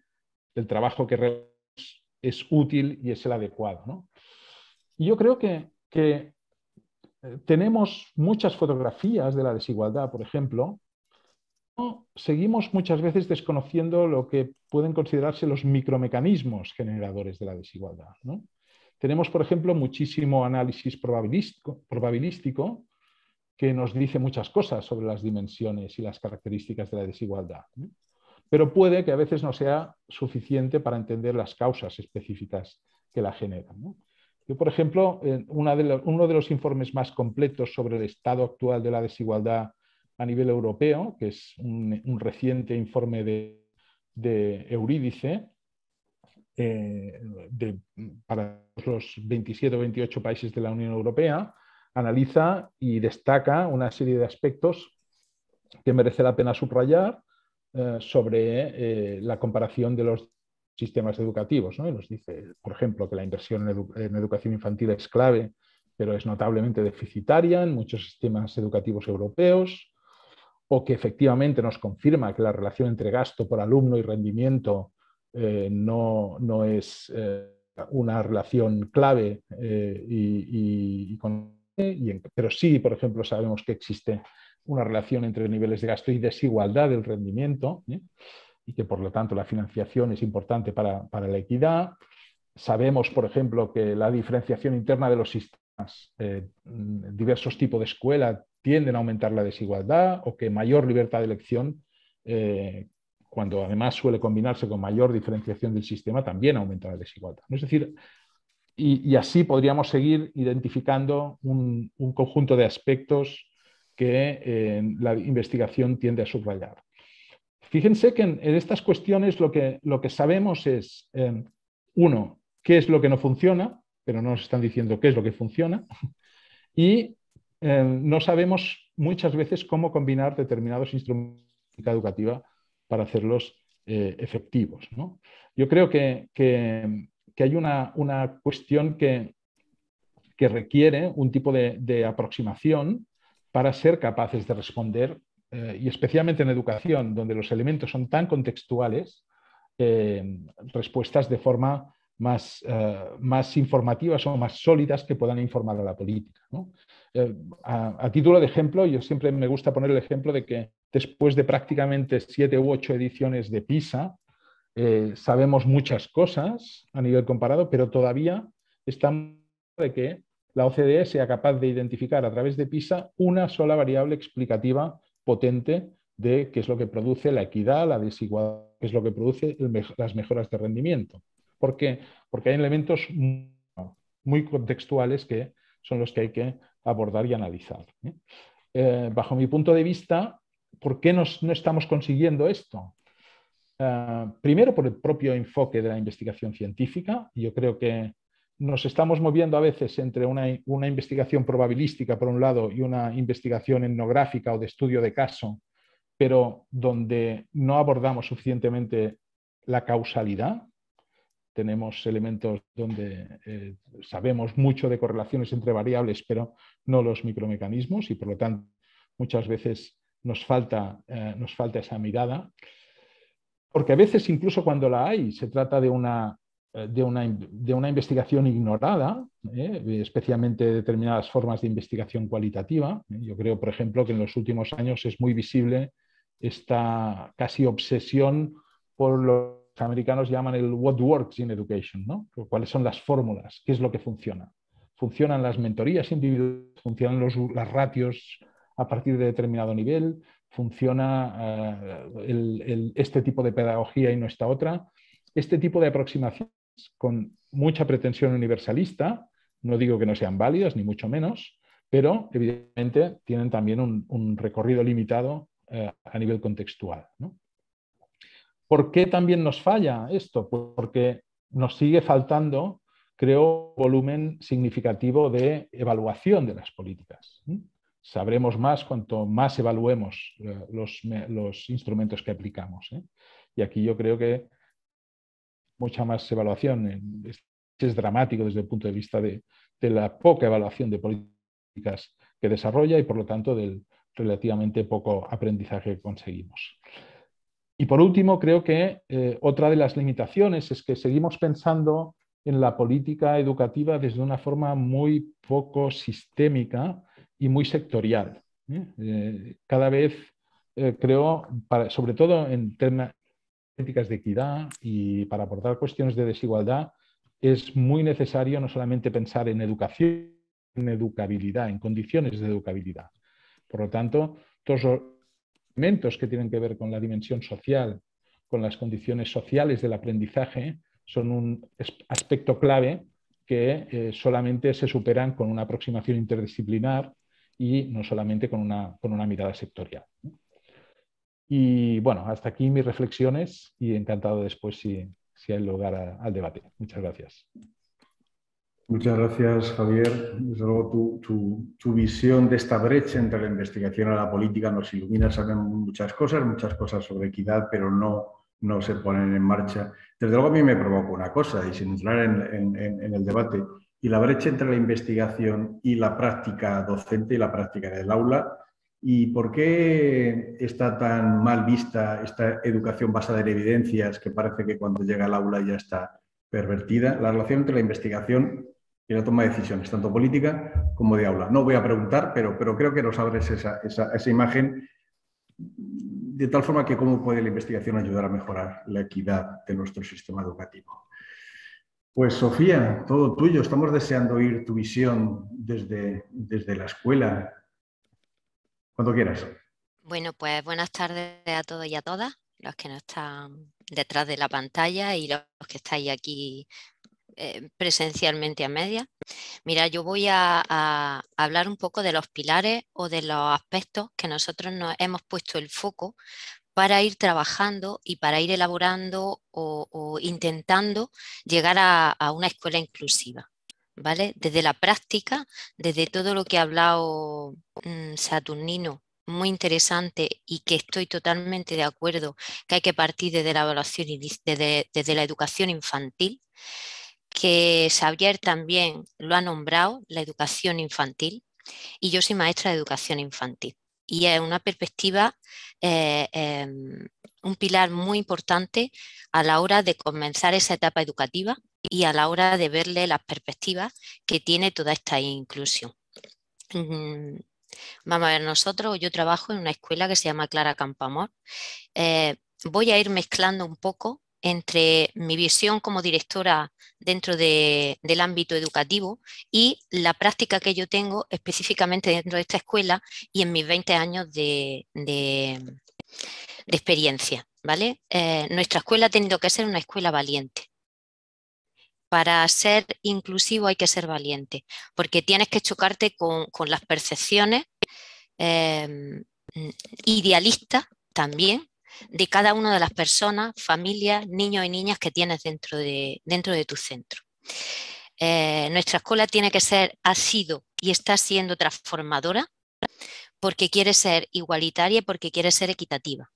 el trabajo que realizamos es útil y es el adecuado, ¿no? Y yo creo que tenemos muchas fotografías de la desigualdad, por ejemplo. Seguimos muchas veces desconociendo lo que pueden considerarse los micromecanismos generadores de la desigualdad, ¿no? Tenemos, por ejemplo, muchísimo análisis probabilístico que nos dice muchas cosas sobre las dimensiones y las características de la desigualdad, ¿no? Pero puede que a veces no sea suficiente para entender las causas específicas que la generan, ¿no? Yo, por ejemplo, uno de los informes más completos sobre el estado actual de la desigualdad a nivel europeo, que es un reciente informe de Eurídice, para los 27 o 28 países de la Unión Europea, analiza y destaca una serie de aspectos que merece la pena subrayar sobre la comparación de los sistemas educativos, ¿no? Y nos dice, por ejemplo, que la inversión en educación infantil es clave, pero es notablemente deficitaria en muchos sistemas educativos europeos, o que efectivamente nos confirma que la relación entre gasto por alumno y rendimiento no es una relación clave, pero sí, por ejemplo, sabemos que existe una relación entre niveles de gasto y desigualdad del rendimiento, y que por lo tanto la financiación es importante para la equidad. Sabemos, por ejemplo, que la diferenciación interna de los sistemas, diversos tipos de escuela, tienden a aumentar la desigualdad, o que mayor libertad de elección, cuando además suele combinarse con mayor diferenciación del sistema, también aumenta la desigualdad. Es decir, y así podríamos seguir identificando un conjunto de aspectos que la investigación tiende a subrayar. Fíjense que en estas cuestiones lo que sabemos es, uno, qué es lo que no funciona, pero no nos están diciendo qué es lo que funciona, y no sabemos muchas veces cómo combinar determinados instrumentos de educativa para hacerlos efectivos, ¿no? Yo creo que hay una cuestión que requiere un tipo de aproximación para ser capaces de responder, y especialmente en educación, donde los elementos son tan contextuales, respuestas de forma más informativas o más sólidas que puedan informar a la política, ¿no? A título de ejemplo, yo siempre me gusta poner el ejemplo de que después de prácticamente 7 u 8 ediciones de PISA, sabemos muchas cosas a nivel comparado, pero todavía estamos de que la OCDE sea capaz de identificar a través de PISA una sola variable explicativa potente de qué es lo que produce la equidad, la desigualdad, qué es lo que produce las mejoras de rendimiento. ¿Por qué? Porque hay elementos muy contextuales que son los que hay que abordar y analizar. Bajo mi punto de vista, ¿por qué no estamos consiguiendo esto? Primero, por el propio enfoque de la investigación científica. Yo creo que nos estamos moviendo a veces entre una investigación probabilística, por un lado, y una investigación etnográfica o de estudio de caso, pero donde no abordamos suficientemente la causalidad. Tenemos elementos donde sabemos mucho de correlaciones entre variables, pero no los micromecanismos, y por lo tanto muchas veces nos falta esa mirada. Porque a veces, incluso cuando la hay, se trata de una investigación ignorada, especialmente determinadas formas de investigación cualitativa. Yo creo, por ejemplo, que en los últimos años es muy visible esta casi obsesión por lo que los americanos llaman el what works in education, ¿no? ¿Cuáles son las fórmulas? ¿Qué es lo que funciona? ¿Funcionan las mentorías individuales? ¿Funcionan las ratios a partir de determinado nivel? ¿Funciona este tipo de pedagogía y no esta otra? Este tipo de aproximaciones con mucha pretensión universalista, no digo que no sean válidas, ni mucho menos, pero evidentemente tienen también un recorrido limitado a nivel contextual, ¿no? ¿Por qué también nos falla esto? Pues porque nos sigue faltando, creo, volumen significativo de evaluación de las políticas. Sabremos más cuanto más evaluemos los instrumentos que aplicamos. Y aquí yo creo que mucha más evaluación. Es dramático desde el punto de vista de la poca evaluación de políticas que desarrolla y, por lo tanto, del relativamente poco aprendizaje que conseguimos. Y por último, creo que otra de las limitaciones es que seguimos pensando en la política educativa desde una forma muy poco sistémica y muy sectorial. Cada vez creo, sobre todo en temas políticas de equidad y para abordar cuestiones de desigualdad, es muy necesario no solamente pensar en educación, en educabilidad, en condiciones de educabilidad. Por lo tanto, todos los elementos que tienen que ver con la dimensión social, con las condiciones sociales del aprendizaje, son un aspecto clave que solamente se superan con una aproximación interdisciplinar y no solamente con una mirada sectorial. Y bueno, hasta aquí mis reflexiones y encantado después si hay lugar al debate. Muchas gracias. Muchas gracias, Javier. Desde luego, tu visión de esta brecha entre la investigación y la política nos ilumina. Sabemos muchas cosas sobre equidad, pero no se ponen en marcha. Desde luego, a mí me provoca una cosa, y sin entrar en el debate, y la brecha entre la investigación y la práctica docente y la práctica del aula. ¿Y por qué está tan mal vista esta educación basada en evidencias que parece que cuando llega al aula ya está pervertida? La relación entre la investigación y la toma de decisiones, tanto política como de aula. No voy a preguntar, pero creo que nos abres esa imagen de tal forma que cómo puede la investigación ayudar a mejorar la equidad de nuestro sistema educativo. Pues Sofía, todo tuyo. Estamos deseando oír tu visión desde la escuela. Cuando quieras. Bueno, pues buenas tardes a todos y a todas, los que no están detrás de la pantalla y los que estáis aquí presencialmente a media. Mira, yo voy a hablar un poco de los pilares o de los aspectos que nosotros nos hemos puesto el foco para ir trabajando y para ir elaborando o intentando llegar a una escuela inclusiva, ¿vale? Desde la práctica, desde todo lo que ha hablado Saturnino, muy interesante y que estoy totalmente de acuerdo que hay que partir desde la evaluación y desde la educación infantil, que Xavier también lo ha nombrado, la educación infantil, y yo soy maestra de educación infantil. Y es una perspectiva, un pilar muy importante a la hora de comenzar esa etapa educativa y a la hora de verle las perspectivas que tiene toda esta inclusión. Vamos a ver, yo trabajo en una escuela que se llama Clara Campoamor. Voy a ir mezclando un poco entre mi visión como directora dentro del ámbito educativo y la práctica que yo tengo específicamente dentro de esta escuela y en mis 20 años de experiencia, ¿vale? Nuestra escuela ha tenido que ser una escuela valiente. Para ser inclusivo hay que ser valiente, porque tienes que chocarte con las percepciones idealistas también de cada una de las personas, familias, niños y niñas que tienes dentro de tu centro. Nuestra escuela tiene que ser, ha sido y está siendo transformadora porque quiere ser igualitaria y porque quiere ser equitativa.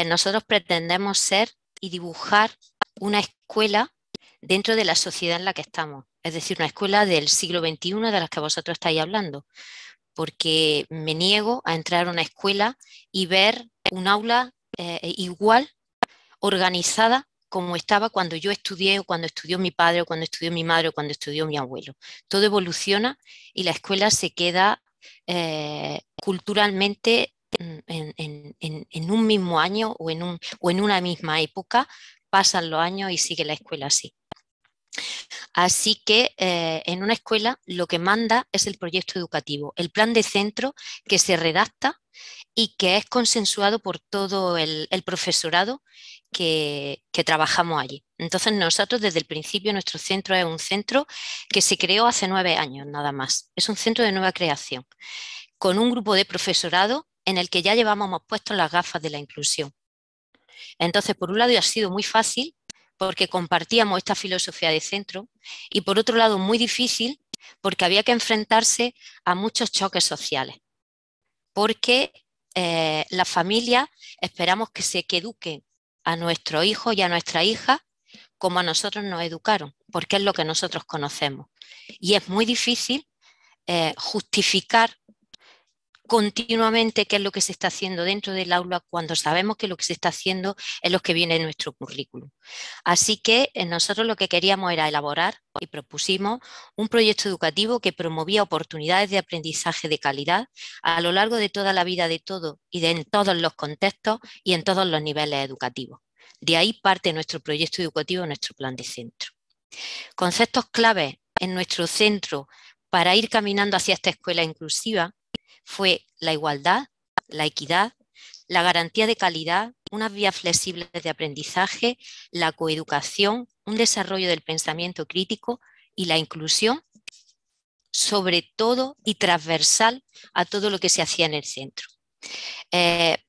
Nosotros pretendemos ser y dibujar una escuela dentro de la sociedad en la que estamos, es decir, una escuela del siglo XXI de las que vosotros estáis hablando, porque me niego a entrar a una escuela y ver un aula igual, organizada como estaba cuando yo estudié o cuando estudió mi padre o cuando estudió mi madre o cuando estudió mi abuelo. Todo evoluciona y la escuela se queda culturalmente en un mismo año o en una misma época, pasan los años y sigue la escuela así. Así que en una escuela lo que manda es el proyecto educativo, el plan de centro que se redacta y que es consensuado por todo el profesorado que trabajamos allí. Entonces nosotros desde el principio nuestro centro es un centro que se creó hace 9 años nada más. Es un centro de nueva creación con un grupo de profesorado en el que ya llevábamos puestos las gafas de la inclusión. Entonces, por un lado ha sido muy fácil porque compartíamos esta filosofía de centro y por otro lado muy difícil porque había que enfrentarse a muchos choques sociales. Porque las familias esperamos que eduquen a nuestros hijos y a nuestras hijas como a nosotros nos educaron, porque es lo que nosotros conocemos. Y es muy difícil justificar continuamente qué es lo que se está haciendo dentro del aula cuando sabemos que lo que se está haciendo es lo que viene en nuestro currículum. Así que nosotros lo que queríamos era elaborar y propusimos un proyecto educativo que promovía oportunidades de aprendizaje de calidad a lo largo de toda la vida de todo y en todos los contextos y en todos los niveles educativos. De ahí parte nuestro proyecto educativo, nuestro plan de centro. Conceptos clave en nuestro centro para ir caminando hacia esta escuela inclusiva fue la igualdad, la equidad, la garantía de calidad, unas vías flexibles de aprendizaje, la coeducación, un desarrollo del pensamiento crítico y la inclusión, sobre todo y transversal a todo lo que se hacía en el centro.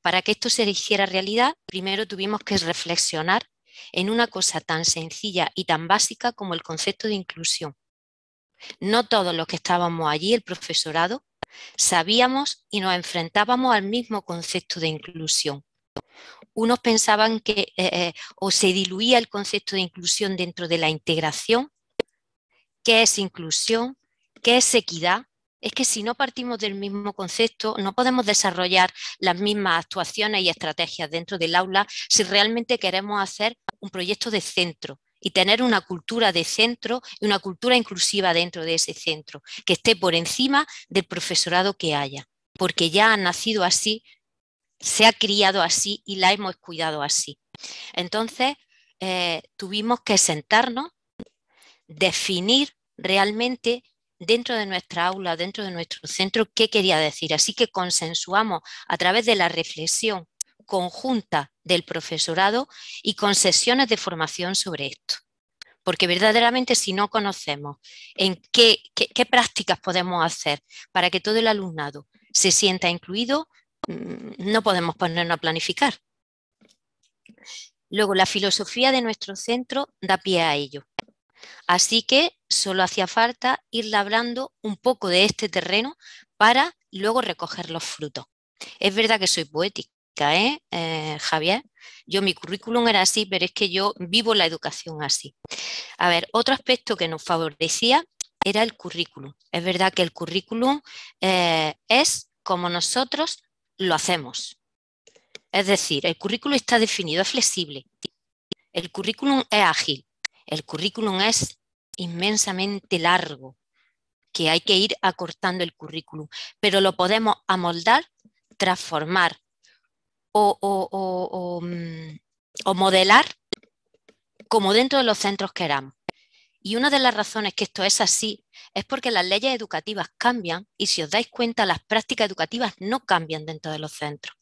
Para que esto se hiciera realidad, primero tuvimos que reflexionar en una cosa tan sencilla y tan básica como el concepto de inclusión. No todos los que estábamos allí, el profesorado, sabíamos y nos enfrentábamos al mismo concepto de inclusión. Unos pensaban que o se diluía el concepto de inclusión dentro de la integración. ¿Qué es inclusión? ¿Qué es equidad? Es que si no partimos del mismo concepto, no podemos desarrollar las mismas actuaciones y estrategias dentro del aula si realmente queremos hacer un proyecto de centro y tener una cultura de centro y una cultura inclusiva dentro de ese centro, que esté por encima del profesorado que haya, porque ya ha nacido así, se ha criado así y la hemos cuidado así. Entonces, tuvimos que sentarnos, definir realmente dentro de nuestra aula, dentro de nuestro centro, qué quería decir. Así que consensuamos a través de la reflexión conjunta del profesorado y con sesiones de formación sobre esto. Porque verdaderamente si no conocemos en qué prácticas podemos hacer para que todo el alumnado se sienta incluido, no podemos ponernos a planificar. Luego, la filosofía de nuestro centro da pie a ello. Así que solo hacía falta ir labrando un poco de este terreno para luego recoger los frutos. Es verdad que soy poética, Javier? Mi currículum era así, pero es que yo vivo la educación así. A ver, otro aspecto que nos favorecía era el currículum. Es verdad que el currículum es como nosotros lo hacemos. Es decir, el currículum está definido, es flexible. El currículum es ágil. El currículum es inmensamente largo, que hay que ir acortando el currículum, pero lo podemos amoldar, transformar o modelar como dentro de los centros queramos. Y una de las razones que esto es así es porque las leyes educativas cambian y si os dais cuenta las prácticas educativas no cambian dentro de los centros.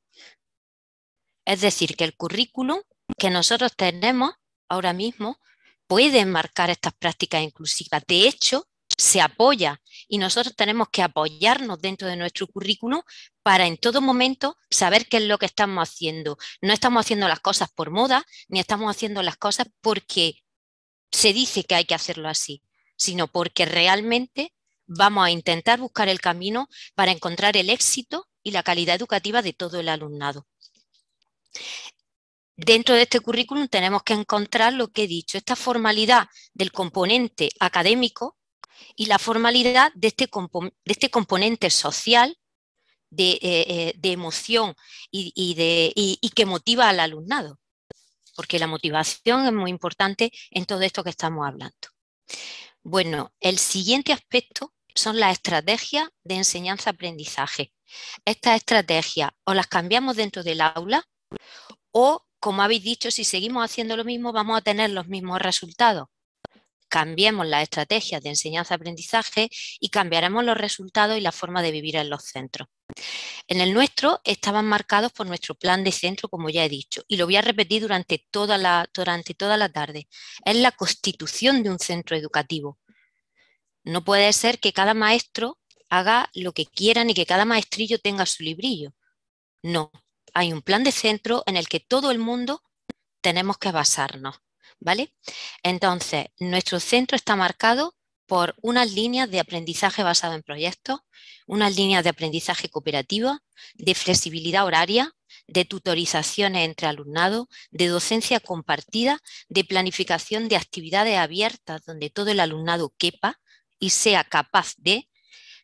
Es decir, que el currículum que nosotros tenemos ahora mismo puede enmarcar estas prácticas inclusivas. De hecho, se apoya y nosotros tenemos que apoyarnos dentro de nuestro currículum para en todo momento saber qué es lo que estamos haciendo. No estamos haciendo las cosas por moda, ni estamos haciendo las cosas porque se dice que hay que hacerlo así, sino porque realmente vamos a intentar buscar el camino para encontrar el éxito y la calidad educativa de todo el alumnado. Dentro de este currículum tenemos que encontrar lo que he dicho, esta formalidad del componente académico y la formalidad de este componente social de emoción y que motiva al alumnado, porque la motivación es muy importante en todo esto que estamos hablando. Bueno, el siguiente aspecto son las estrategias de enseñanza-aprendizaje. Estas estrategias o las cambiamos dentro del aula o, como habéis dicho, si seguimos haciendo lo mismo vamos a tener los mismos resultados. Cambiemos las estrategias de enseñanza-aprendizaje y cambiaremos los resultados y la forma de vivir en los centros. En el nuestro estaban marcados por nuestro plan de centro, como ya he dicho, y lo voy a repetir durante toda la tarde. Es la constitución de un centro educativo. No puede ser que cada maestro haga lo que quiera ni que cada maestrillo tenga su librillo. No, hay un plan de centro en el que todo el mundo tenemos que basarnos, ¿vale? Entonces, nuestro centro está marcado por unas líneas de aprendizaje basado en proyectos, unas líneas de aprendizaje cooperativa, de flexibilidad horaria, de tutorizaciones entre alumnado, de docencia compartida, de planificación de actividades abiertas donde todo el alumnado quepa y sea capaz de,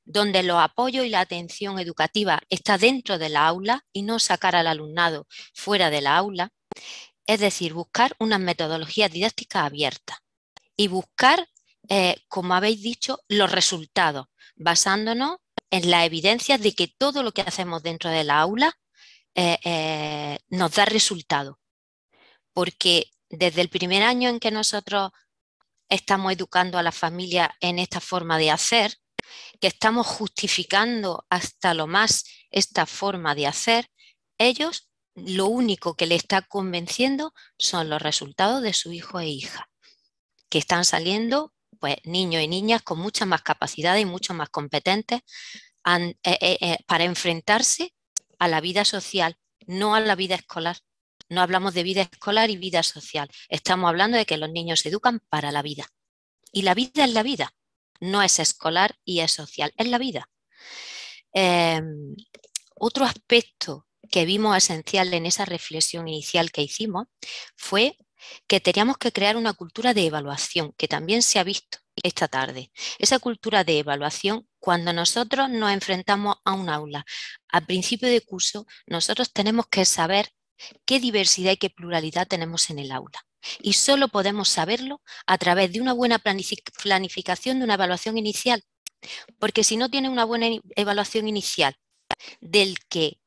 donde los apoyos y la atención educativa está dentro de la aula y no sacar al alumnado fuera de la aula, es decir, buscar unas metodologías didácticas abiertas y buscar, como habéis dicho, los resultados, basándonos en la evidencia de que todo lo que hacemos dentro de la aula nos da resultado. Porque desde el primer año en que nosotros estamos educando a la familia en esta forma de hacer, que estamos justificando hasta lo más esta forma de hacer, ellos lo único que le está convenciendo son los resultados de su hijo e hija, que están saliendo pues, niños y niñas con muchas más capacidades y mucho más competentes para enfrentarse a la vida social, no a la vida escolar. No hablamos de vida escolar y vida social. Estamos hablando de que los niños se educan para la vida. Y la vida es la vida. No es escolar y es social. Es la vida. Otro aspecto que vimos esencial en esa reflexión inicial que hicimos fue que teníamos que crear una cultura de evaluación, que también se ha visto esta tarde. Esa cultura de evaluación, cuando nosotros nos enfrentamos a un aula, al principio de curso, nosotros tenemos que saber qué diversidad y qué pluralidad tenemos en el aula. Y solo podemos saberlo a través de una buena planificación de una evaluación inicial. Porque si no tiene una buena evaluación inicial del que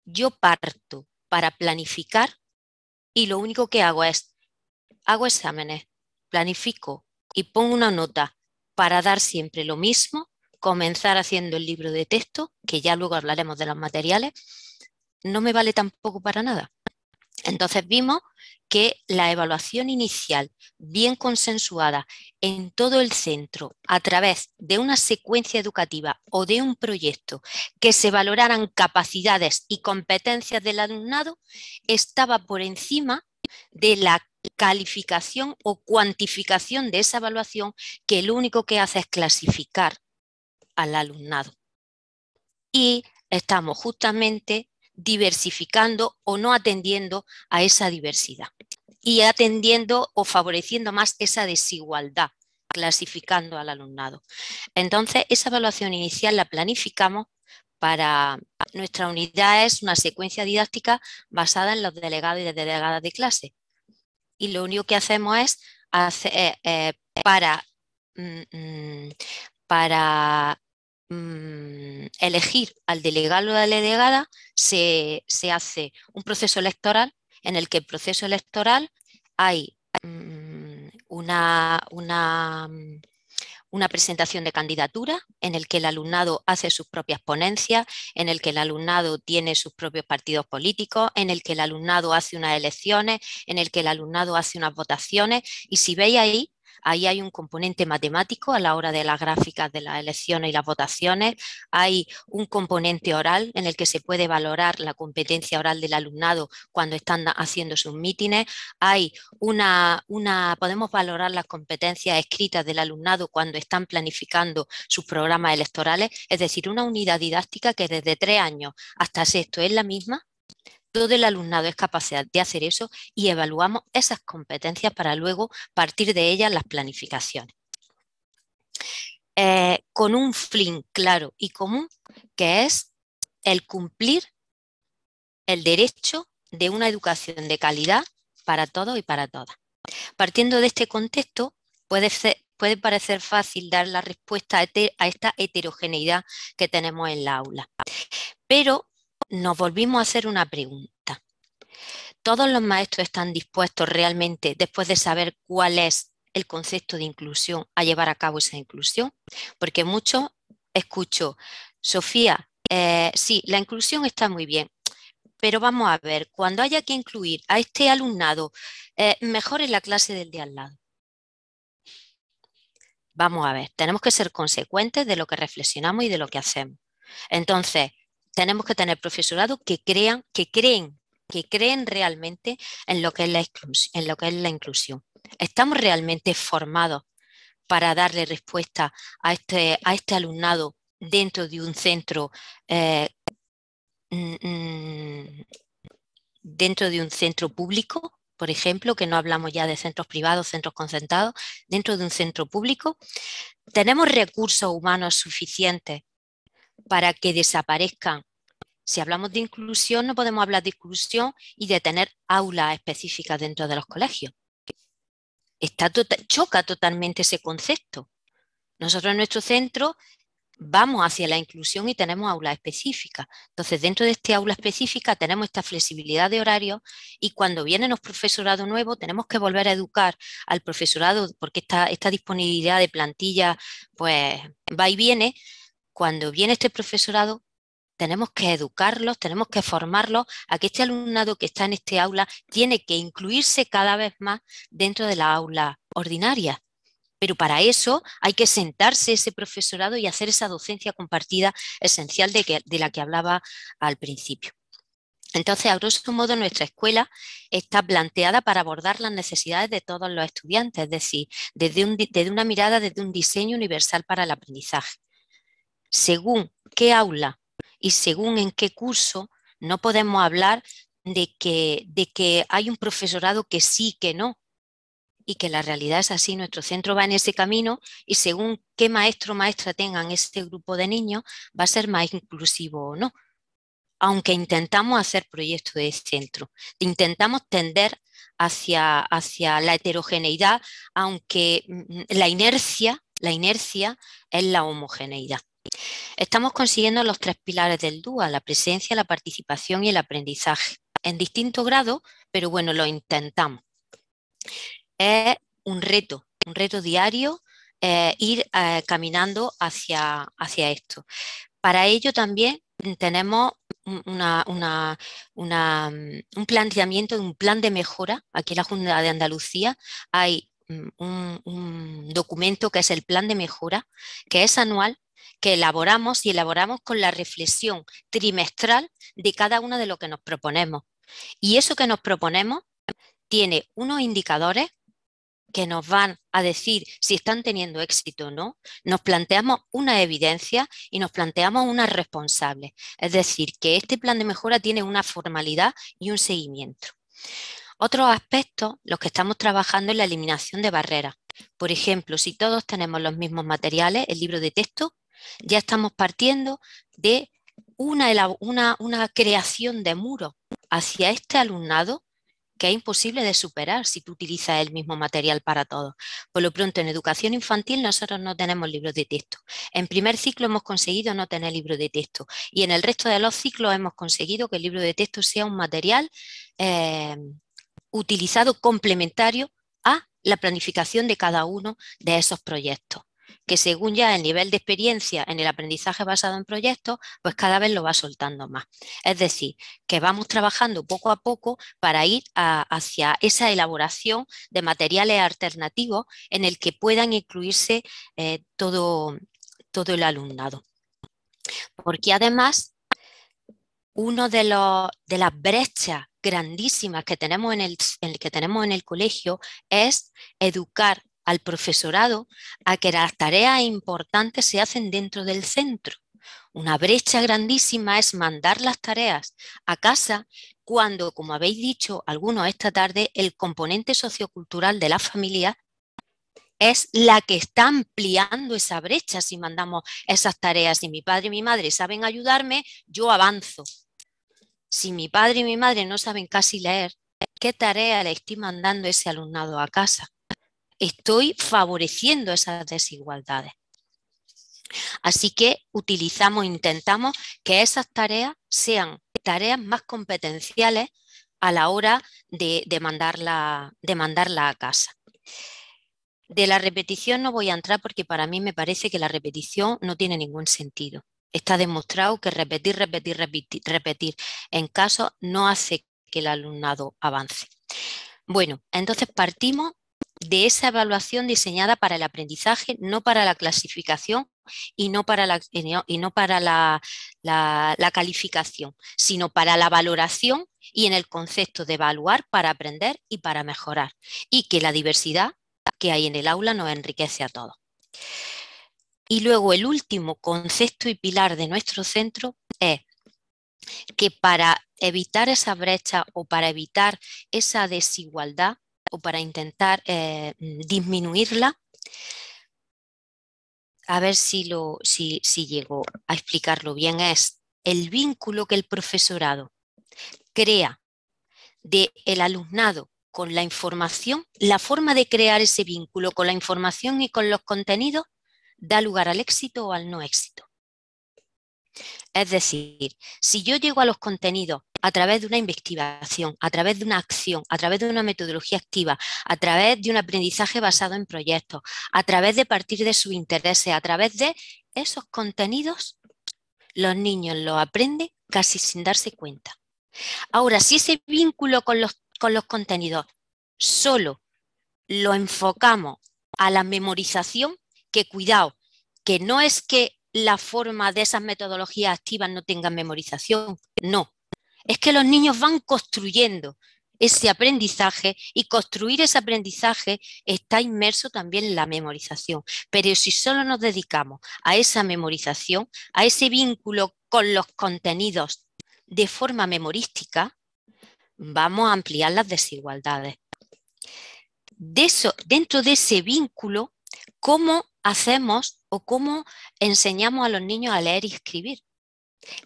yo parto para planificar y lo único que hago es, hago exámenes, planifico y pongo una nota para dar siempre lo mismo, comenzar haciendo el libro de texto, que ya luego hablaremos de los materiales, no me vale tampoco para nada. Entonces vimos que la evaluación inicial, bien consensuada en todo el centro, a través de una secuencia educativa o de un proyecto que se valoraran capacidades y competencias del alumnado, estaba por encima de la calificación o cuantificación de esa evaluación, que lo único que hace es clasificar al alumnado. Y estamos justamente diversificando o no atendiendo a esa diversidad y atendiendo o favoreciendo más esa desigualdad, clasificando al alumnado. Entonces, esa evaluación inicial la planificamos para nuestra unidad, es una secuencia didáctica basada en los delegados y delegadas de clase. Y lo único que hacemos es hacer, para elegir al delegado o a la delegada se hace un proceso electoral en el que el proceso electoral hay una presentación de candidatura en el que el alumnado hace sus propias ponencias, en el que el alumnado tiene sus propios partidos políticos, en el que el alumnado hace unas elecciones, en el que el alumnado hace unas votaciones, y si veis ahí hay un componente matemático a la hora de las gráficas de las elecciones y las votaciones, hay un componente oral en el que se puede valorar la competencia oral del alumnado cuando están haciendo sus mítines, hay podemos valorar las competencias escritas del alumnado cuando están planificando sus programas electorales, es decir, una unidad didáctica que desde 3 años hasta sexto es la misma. Todo el alumnado es capaz de hacer eso y evaluamos esas competencias para luego partir de ellas las planificaciones. Con un fin claro y común, que es el cumplir el derecho de una educación de calidad para todos y para todas. Partiendo de este contexto, puede parecer fácil dar la respuesta a esta heterogeneidad que tenemos en la aula. Pero nos volvimos a hacer una pregunta. ¿Todos los maestros están dispuestos realmente, después de saber cuál es el concepto de inclusión, a llevar a cabo esa inclusión? Porque mucho escucho, Sofía, sí, la inclusión está muy bien, pero vamos a ver, cuando haya que incluir a este alumnado, mejor en la clase del de al lado. Vamos a ver, tenemos que ser consecuentes de lo que reflexionamos y de lo que hacemos. Entonces, tenemos que tener profesorado que creen realmente en lo que es la inclusión. ¿Estamos realmente formados para darle respuesta a este alumnado dentro de un centro dentro de un centro público, por ejemplo, que no hablamos ya de centros privados, centros concertados, dentro de un centro público, ¿tenemos recursos humanos suficientes para que desaparezcan? Si hablamos de inclusión, no podemos hablar de inclusión y de tener aulas específicas dentro de los colegios. Choca totalmente ese concepto. Nosotros en nuestro centro vamos hacia la inclusión y tenemos aulas específicas. Entonces, dentro de este aula específica tenemos esta flexibilidad de horario y cuando vienen los profesorado nuevos tenemos que volver a educar al profesorado porque esta disponibilidad de plantilla pues va y viene. Cuando viene este profesorado tenemos que educarlos, tenemos que formarlos a que este alumnado que está en este aula tiene que incluirse cada vez más dentro de la aula ordinaria. Pero para eso hay que sentarse ese profesorado y hacer esa docencia compartida esencial de la que hablaba al principio. Entonces, a grosso modo, nuestra escuela está planteada para abordar las necesidades de todos los estudiantes, es decir, desde una mirada, desde un diseño universal para el aprendizaje. Según qué aula y según en qué curso, no podemos hablar de que hay un profesorado que sí, que no, y que la realidad es así. Nuestro centro va en ese camino y según qué maestro o maestra tengan este grupo de niños, va a ser más inclusivo o no. Aunque intentamos hacer proyectos de centro, intentamos tender hacia la heterogeneidad, aunque la inercia es la homogeneidad. Estamos consiguiendo los 3 pilares del DUA, la presencia, la participación y el aprendizaje, en distinto grado, pero bueno, lo intentamos. Es un reto diario ir caminando hacia esto. Para ello también tenemos un planteamiento, un plan de mejora. Aquí en la Junta de Andalucía hay un documento que es el plan de mejora, que es anual, que elaboramos con la reflexión trimestral de cada uno de lo que nos proponemos. Y eso que nos proponemos tiene unos indicadores que nos van a decir si están teniendo éxito o no, nos planteamos una evidencia y nos planteamos una responsable. Es decir, que este plan de mejora tiene una formalidad y un seguimiento. Otros aspectos, los que estamos trabajando en la eliminación de barreras. Por ejemplo, si todos tenemos los mismos materiales, el libro de texto, ya estamos partiendo de una creación de muros hacia este alumnado que es imposible de superar si tú utilizas el mismo material para todos. Por lo pronto, en educación infantil nosotros no tenemos libros de texto. En primer ciclo hemos conseguido no tener libro de texto y en el resto de los ciclos hemos conseguido que el libro de texto sea un material utilizado complementario a la planificación de cada uno de esos proyectos, que según ya el nivel de experiencia en el aprendizaje basado en proyectos, pues cada vez lo va soltando más. Es decir, que vamos trabajando poco a poco para ir hacia esa elaboración de materiales alternativos en el que puedan incluirse todo el alumnado. Porque además, una de las brechas grandísimas que tenemos en el colegio es educar al profesorado a que las tareas importantes se hacen dentro del centro. Una brecha grandísima es mandar las tareas a casa cuando, como habéis dicho algunos esta tarde, el componente sociocultural de la familia es la que está ampliando esa brecha. Si mandamos esas tareas, si mi padre y mi madre saben ayudarme, yo avanzo. Si mi padre y mi madre no saben casi leer, ¿qué tarea le estoy mandando a ese alumnado a casa? Estoy favoreciendo esas desigualdades. Así que intentamos que esas tareas sean tareas más competenciales a la hora de mandarla a casa. De la repetición no voy a entrar porque para mí me parece que la repetición no tiene ningún sentido. Está demostrado que repetir en casa no hace que el alumnado avance. Bueno, entonces partimos de esa evaluación diseñada para el aprendizaje, no para la clasificación y no para la calificación, sino para la valoración y en el concepto de evaluar para aprender y para mejorar, y que la diversidad que hay en el aula nos enriquece a todos. Y luego el último concepto y pilar de nuestro centro es que para evitar esa brecha o para evitar esa desigualdad o para intentar disminuirla, a ver si llego a explicarlo bien, es el vínculo que el profesorado crea del alumnado con la información. La forma de crear ese vínculo con la información y con los contenidos da lugar al éxito o al no éxito. Es decir, si yo llego a los contenidos a través de una investigación, a través de una acción, a través de una metodología activa, a través de un aprendizaje basado en proyectos, a través de partir de sus intereses, a través de esos contenidos, los niños lo aprenden casi sin darse cuenta. Ahora, si ese vínculo con los contenidos solo lo enfocamos a la memorización, que cuidado, que no es que la forma de esas metodologías activas no tengan memorización, no. Es que los niños van construyendo ese aprendizaje y construir ese aprendizaje está inmerso también en la memorización. Pero si solo nos dedicamos a esa memorización, a ese vínculo con los contenidos de forma memorística, vamos a ampliar las desigualdades. Dentro de ese vínculo, ¿cómo hacemos o cómo enseñamos a los niños a leer y escribir?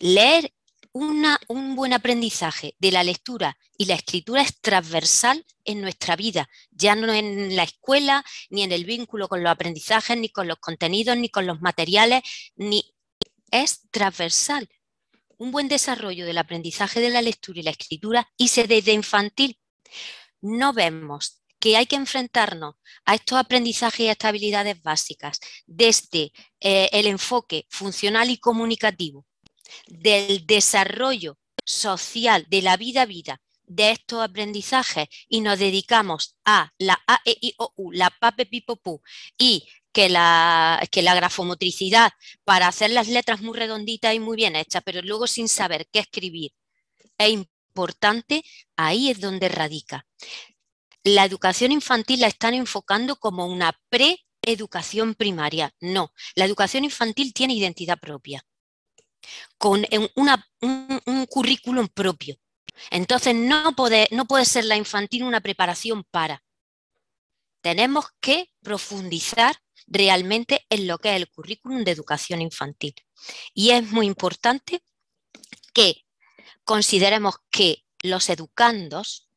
Leer un buen aprendizaje de la lectura y la escritura es transversal en nuestra vida, ya no en la escuela, ni en el vínculo con los aprendizajes, ni con los contenidos, ni con los materiales, es transversal. Un buen desarrollo del aprendizaje de la lectura y la escritura, y desde infantil no vemos que hay que enfrentarnos a estos aprendizajes y a estas habilidades básicas desde el enfoque funcional y comunicativo, del desarrollo social, de la vida a vida, de estos aprendizajes, y nos dedicamos a la A, E, I, O, U, la PA, P, Pi, Po, Pu, y que la grafomotricidad para hacer las letras muy redonditas y muy bien hechas, pero luego sin saber qué escribir es importante, ahí es donde radica. La educación infantil la están enfocando como una pre-educación primaria. No, la educación infantil tiene identidad propia, con un currículum propio. Entonces no puede ser la infantil una preparación para. Tenemos que profundizar realmente en lo que es el currículum de educación infantil. Y es muy importante que consideremos que los educandos,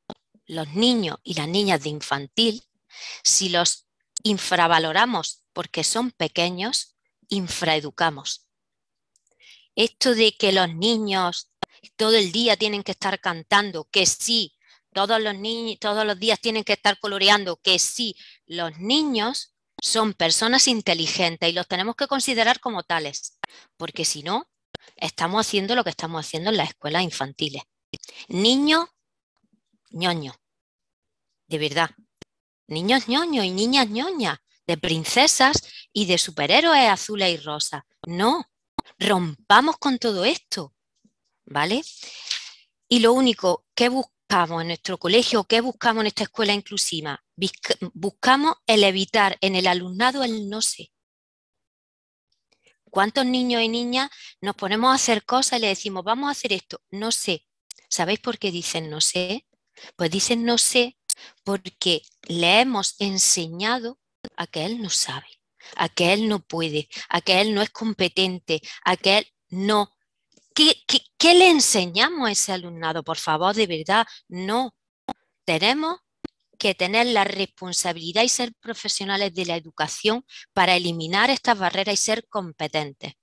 los niños y las niñas de infantil, si los infravaloramos porque son pequeños, infraeducamos. Esto de que los niños todo el día tienen que estar cantando, que sí, todos los días tienen que estar coloreando, que sí, los niños son personas inteligentes y los tenemos que considerar como tales, porque si no, estamos haciendo lo que estamos haciendo en las escuelas infantiles. Niños ñoños, de verdad, niños ñoños y niñas ñoñas, de princesas y de superhéroes azules y rosas. No, rompamos con todo esto, ¿vale? Y lo único que buscamos en nuestro colegio, que buscamos en esta escuela inclusiva, buscamos el evitar en el alumnado el no sé. ¿Cuántos niños y niñas nos ponemos a hacer cosas y le decimos, vamos a hacer esto? No sé. ¿Sabéis por qué dicen no sé? Pues dicen no sé porque le hemos enseñado a que él no sabe, a que él no puede, a que él no es competente, a que él no. ¿Qué le enseñamos a ese alumnado? Por favor, de verdad, no. Tenemos que tener la responsabilidad y ser profesionales de la educación para eliminar estas barreras y ser competentes.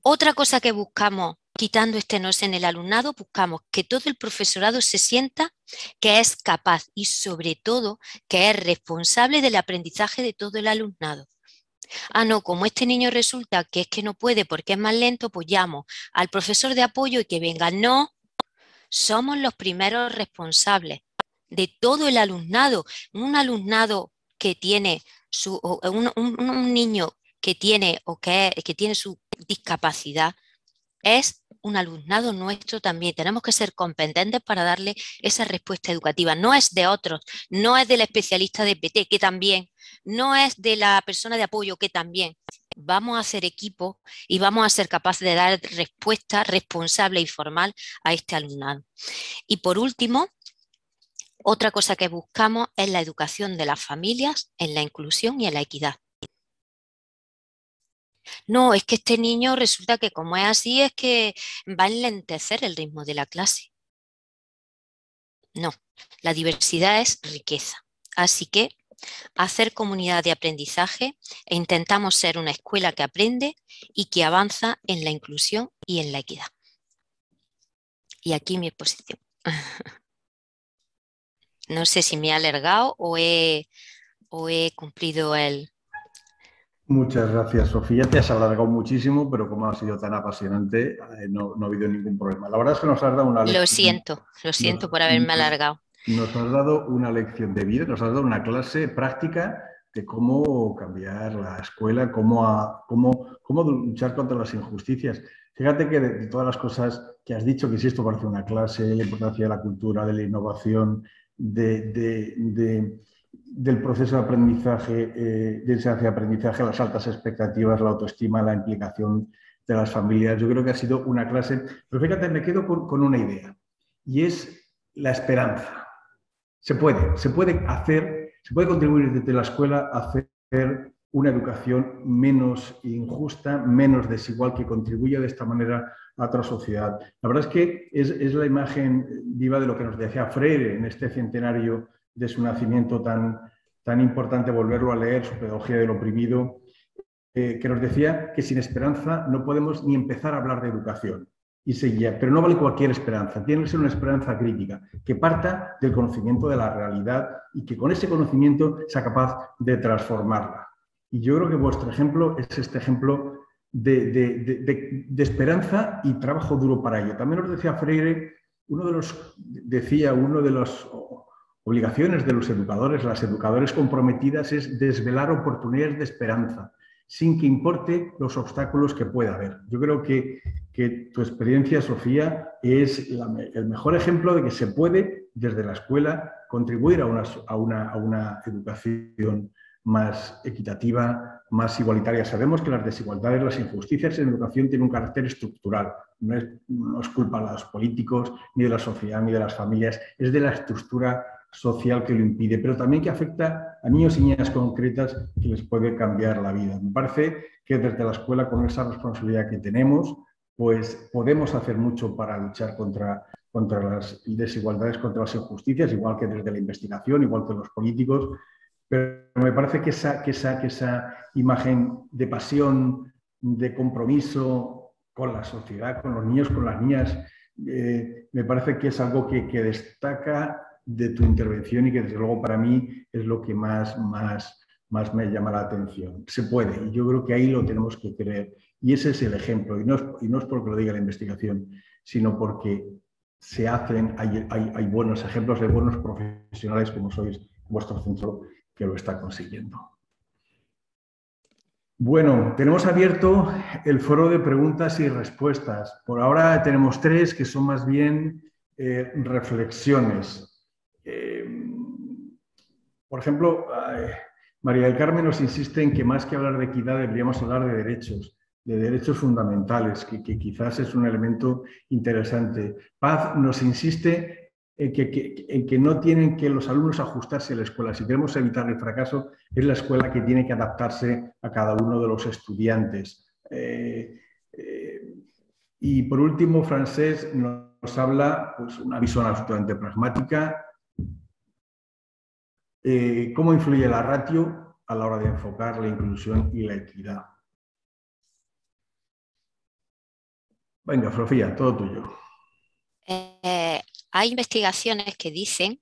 Otra cosa que buscamos, quitando este no sé en el alumnado, buscamos que todo el profesorado se sienta que es capaz y sobre todo que es responsable del aprendizaje de todo el alumnado. Ah, no, como este niño resulta que es que no puede porque es más lento, pues llamo al profesor de apoyo y que venga. No, somos los primeros responsables de todo el alumnado. Un alumnado que tiene un niño que tiene que tiene su discapacidad es un alumnado nuestro también. Tenemos que ser competentes para darle esa respuesta educativa. No es de otros, no es del especialista de PT, que también, no es de la persona de apoyo, que también. vamos a hacer equipo y vamos a ser capaces de dar respuesta responsable y formal a este alumnado. Y por último, otra cosa que buscamos es la educación de las familias en la inclusión y en la equidad. No, es que este niño resulta que como es así es que va a enlentecer el ritmo de la clase. No, la diversidad es riqueza. Así que hacer comunidad de aprendizaje e intentamos ser una escuela que aprende y que avanza en la inclusión y en la equidad. Y aquí mi exposición. No sé si me he alargado o he cumplido el... Muchas gracias, Sofía. Te has alargado muchísimo, pero como ha sido tan apasionante, no ha habido ningún problema. La verdad es que nos has dado una lección. Lo siento por haberme alargado. Nos has dado una lección de vida, nos has dado una clase práctica de cómo cambiar la escuela, cómo luchar contra las injusticias. Fíjate que de todas las cosas que has dicho, que si esto parece una clase, la importancia de la cultura, de la innovación, del proceso de aprendizaje, de enseñanza y aprendizaje, las altas expectativas, la autoestima, la implicación de las familias. Yo creo que ha sido una clase, pero fíjate, me quedo con una idea, y es la esperanza. Se puede contribuir desde la escuela a hacer una educación menos injusta, menos desigual, que contribuya de esta manera a otra sociedad. La verdad es que es la imagen viva de lo que nos decía Freire en este centenario de su nacimiento tan importante, volverlo a leer, su pedagogía del oprimido, que nos decía que sin esperanza no podemos ni empezar a hablar de educación. Y seguía, pero no vale cualquier esperanza, tiene que ser una esperanza crítica, que parta del conocimiento de la realidad y que con ese conocimiento sea capaz de transformarla. Y yo creo que vuestro ejemplo es este ejemplo de esperanza y trabajo duro para ello. También nos decía Freire, una de las obligaciones de los educadores, las educadoras comprometidas, es desvelar oportunidades de esperanza, sin que importe los obstáculos que pueda haber. Yo creo que tu experiencia, Sofía, es el mejor ejemplo de que se puede, desde la escuela, contribuir a una educación más equitativa, más igualitaria. Sabemos que las desigualdades, las injusticias en educación tienen un carácter estructural. No es culpa de los políticos, ni de la sociedad, ni de las familias. Es de la estructura social que lo impide, pero también que afecta a niños y niñas concretas, que les puede cambiar la vida. Me parece que desde la escuela, con esa responsabilidad que tenemos, pues podemos hacer mucho para luchar contra las desigualdades, contra las injusticias, igual que desde la investigación, igual que los políticos. Pero me parece que esa imagen de pasión, de compromiso con la sociedad, con los niños, con las niñas, me parece que es algo que destaca de tu intervención y que desde luego para mí es lo que más me llama la atención. Se puede, y yo creo que ahí lo tenemos que creer. Y ese es el ejemplo, y no es porque lo diga la investigación, sino porque se hacen, hay buenos ejemplos, hay buenos profesionales como sois vuestro centro, que lo está consiguiendo. Bueno, tenemos abierto el foro de preguntas y respuestas. Por ahora tenemos 3 que son más bien reflexiones. Por ejemplo, María del Carmen nos insiste en que más que hablar de equidad deberíamos hablar de derechos fundamentales, que quizás es un elemento interesante. Paz nos insiste en que no tienen que los alumnos ajustarse a la escuela. Si queremos evitar el fracaso, es la escuela que tiene que adaptarse a cada uno de los estudiantes. Y por último, Francés nos habla, pues, una visión absolutamente pragmática. ¿Cómo influye la ratio a la hora de enfocar la inclusión y la equidad? Venga, Sofía, todo tuyo. Hay investigaciones que dicen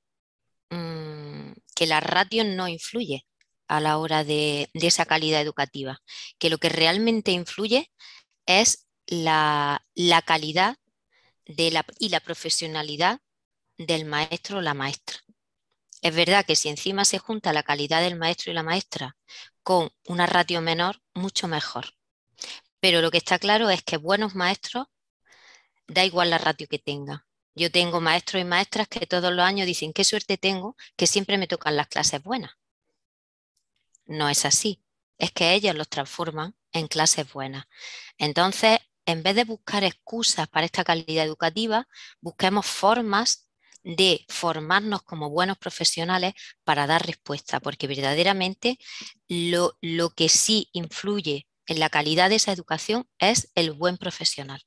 que la ratio no influye a la hora de esa calidad educativa, que lo que realmente influye es la calidad y la profesionalidad del maestro o la maestra. Es verdad que si encima se junta la calidad del maestro y la maestra con una ratio menor, mucho mejor. Pero lo que está claro es que buenos maestros, da igual la ratio que tengan. Yo tengo maestros y maestras que todos los años dicen qué suerte tengo, que siempre me tocan las clases buenas. No es así. Es que ellos los transforman en clases buenas. Entonces, en vez de buscar excusas para esta calidad educativa, busquemos formas de formarnos como buenos profesionales para dar respuesta, porque verdaderamente lo que sí influye en la calidad de esa educación es el buen profesional,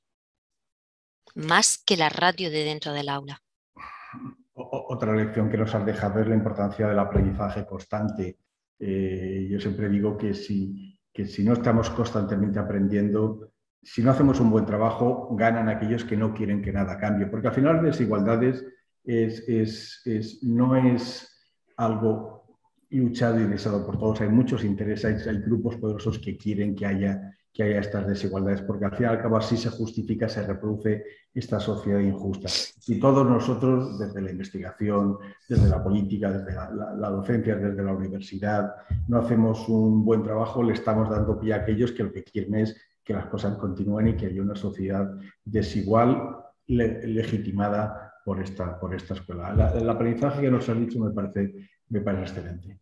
más que la ratio de dentro del aula. Otra lección que nos has dejado es la importancia del aprendizaje constante. Yo siempre digo que si no estamos constantemente aprendiendo, si no hacemos un buen trabajo, ganan aquellos que no quieren que nada cambie, porque al final las desigualdades no es algo luchado y deseado por todos. Hay muchos intereses, hay grupos poderosos que quieren que haya estas desigualdades, porque al fin y al cabo así se justifica, se reproduce esta sociedad injusta. Y todos nosotros, desde la investigación, desde la política, desde la docencia, desde la universidad, no hacemos un buen trabajo, le estamos dando pie a aquellos que lo que quieren es que las cosas continúen y que haya una sociedad desigual legitimada por esta escuela. El aprendizaje que nos has dicho me parece excelente.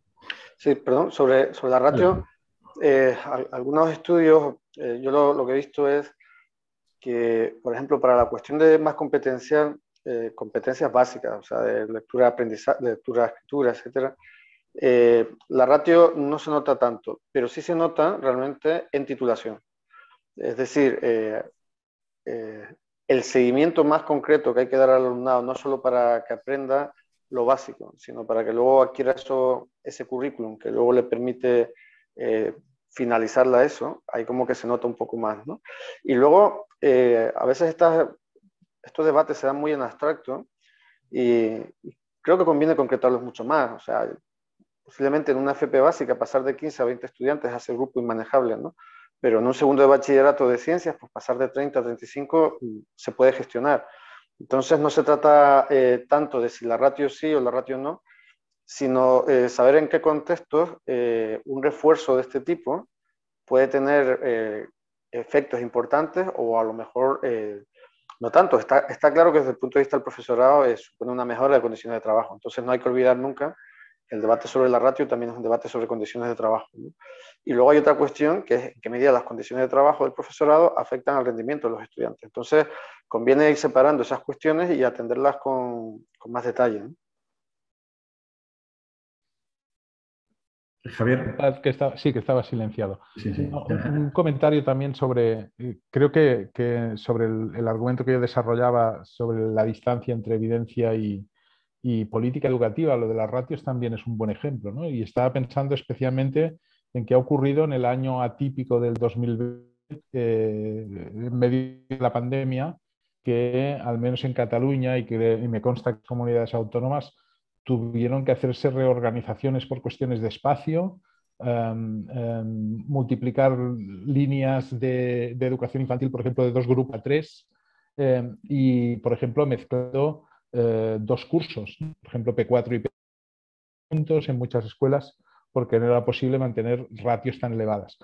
Sí, perdón, sobre la ratio, algunos estudios, yo lo que he visto es que, por ejemplo, para la cuestión de más competencias básicas, o sea, de lectura, aprendizaje, lectura, escritura, etcétera, la ratio no se nota tanto, pero sí se nota realmente en titulación. Es decir, el seguimiento más concreto que hay que dar al alumnado, no solo para que aprenda lo básico, sino para que luego adquiera ese currículum que luego le permite finalizar la ESO, ahí como que se nota un poco más, ¿no? Y luego, a veces estos debates se dan muy en abstracto y creo que conviene concretarlos mucho más. O sea, posiblemente en una FP básica pasar de 15 a 20 estudiantes hace grupo inmanejable, ¿no? Pero en un segundo de bachillerato de ciencias, pues pasar de 30 a 35 se puede gestionar. Entonces no se trata tanto de si la ratio sí o la ratio no, sino saber en qué contextos un refuerzo de este tipo puede tener efectos importantes o a lo mejor no tanto. Está claro que desde el punto de vista del profesorado supone una mejora de condiciones de trabajo. Entonces no hay que olvidar nunca que el debate sobre la ratio también es un debate sobre condiciones de trabajo, ¿no? Y luego hay otra cuestión que es en qué medida las condiciones de trabajo del profesorado afectan al rendimiento de los estudiantes. Entonces conviene ir separando esas cuestiones y atenderlas con más detalle, ¿no? Javier. Sí, que estaba silenciado. Sí. Un comentario también sobre, creo que sobre el argumento que yo desarrollaba sobre la distancia entre evidencia y política educativa, lo de las ratios también es un buen ejemplo, ¿no? Y estaba pensando especialmente en qué ha ocurrido en el año atípico del 2020, en medio de la pandemia, que al menos en Cataluña y me consta que comunidades autónomas tuvieron que hacerse reorganizaciones por cuestiones de espacio, multiplicar líneas de educación infantil, por ejemplo, de 2 grupos a 3, y, por ejemplo, mezclando 2 cursos, por ejemplo, P4 y P5 juntos en muchas escuelas, porque no era posible mantener ratios tan elevadas.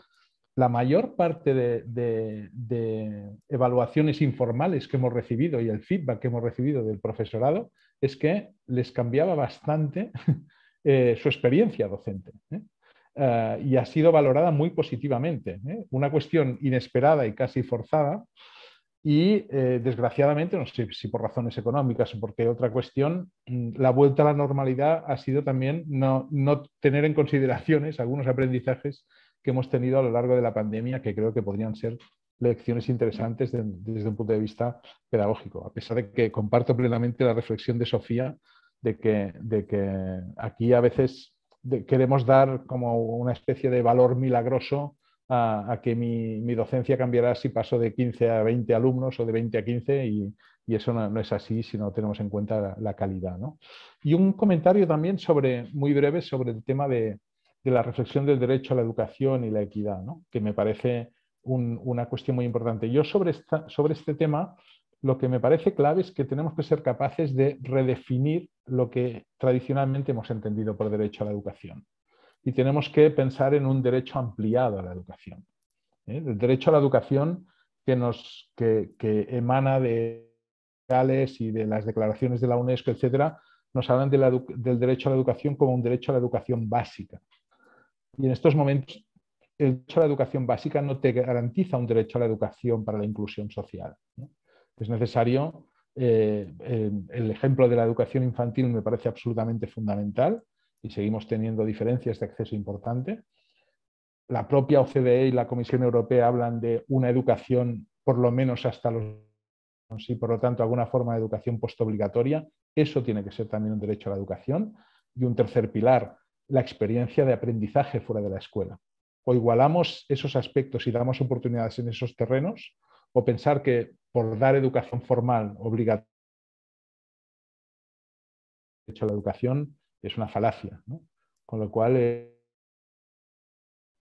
La mayor parte de evaluaciones informales que hemos recibido y el feedback que hemos recibido del profesorado es que les cambiaba bastante su experiencia docente, y ha sido valorada muy positivamente. Una cuestión inesperada y casi forzada y, desgraciadamente, no sé si por razones económicas o porque otra cuestión, la vuelta a la normalidad ha sido también no tener en consideración algunos aprendizajes que hemos tenido a lo largo de la pandemia, que creo que podrían ser lecciones interesantes desde un punto de vista pedagógico, a pesar de que comparto plenamente la reflexión de Sofía de que aquí a veces queremos dar como una especie de valor milagroso a que mi docencia cambiará si paso de 15 a 20 alumnos o de 20 a 15 y eso no es así si no tenemos en cuenta la calidad, ¿no? Y un comentario también muy breve sobre el tema de la reflexión del derecho a la educación y la equidad, ¿no? Que me parece una cuestión muy importante. Yo sobre este tema lo que me parece clave es que tenemos que ser capaces de redefinir lo que tradicionalmente hemos entendido por derecho a la educación. Y tenemos que pensar en un derecho ampliado a la educación. El derecho a la educación que emana de legales y de las declaraciones de la UNESCO, etcétera, nos hablan del derecho a la educación como un derecho a la educación básica. Y en estos momentos el derecho a la educación básica no te garantiza un derecho a la educación para la inclusión social, ¿no? Es necesario, el ejemplo de la educación infantil me parece absolutamente fundamental y seguimos teniendo diferencias de acceso importantes. La propia OCDE y la Comisión Europea hablan de una educación por lo menos hasta los... y por lo tanto alguna forma de educación postobligatoria. Eso tiene que ser también un derecho a la educación. Y un tercer pilar, la experiencia de aprendizaje fuera de la escuela. O igualamos esos aspectos y damos oportunidades en esos terrenos, o pensar que por dar educación formal obligatoria derecho a la educación es una falacia, ¿no? Con lo cual,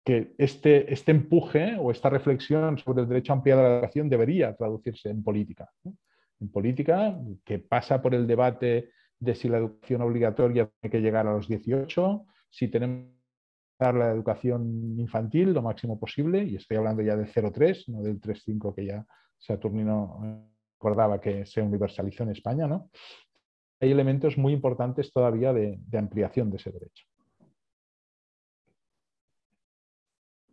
que este empuje o esta reflexión sobre el derecho ampliado a la educación debería traducirse en política, ¿no? En política que pasa por el debate de si la educación obligatoria tiene que llegar a los 18, si tenemos que dar la educación infantil lo máximo posible, y estoy hablando ya del 0,3, no del 3,5 que ya Saturnino recordaba que se universalizó en España, ¿no? Hay elementos muy importantes todavía de ampliación de ese derecho.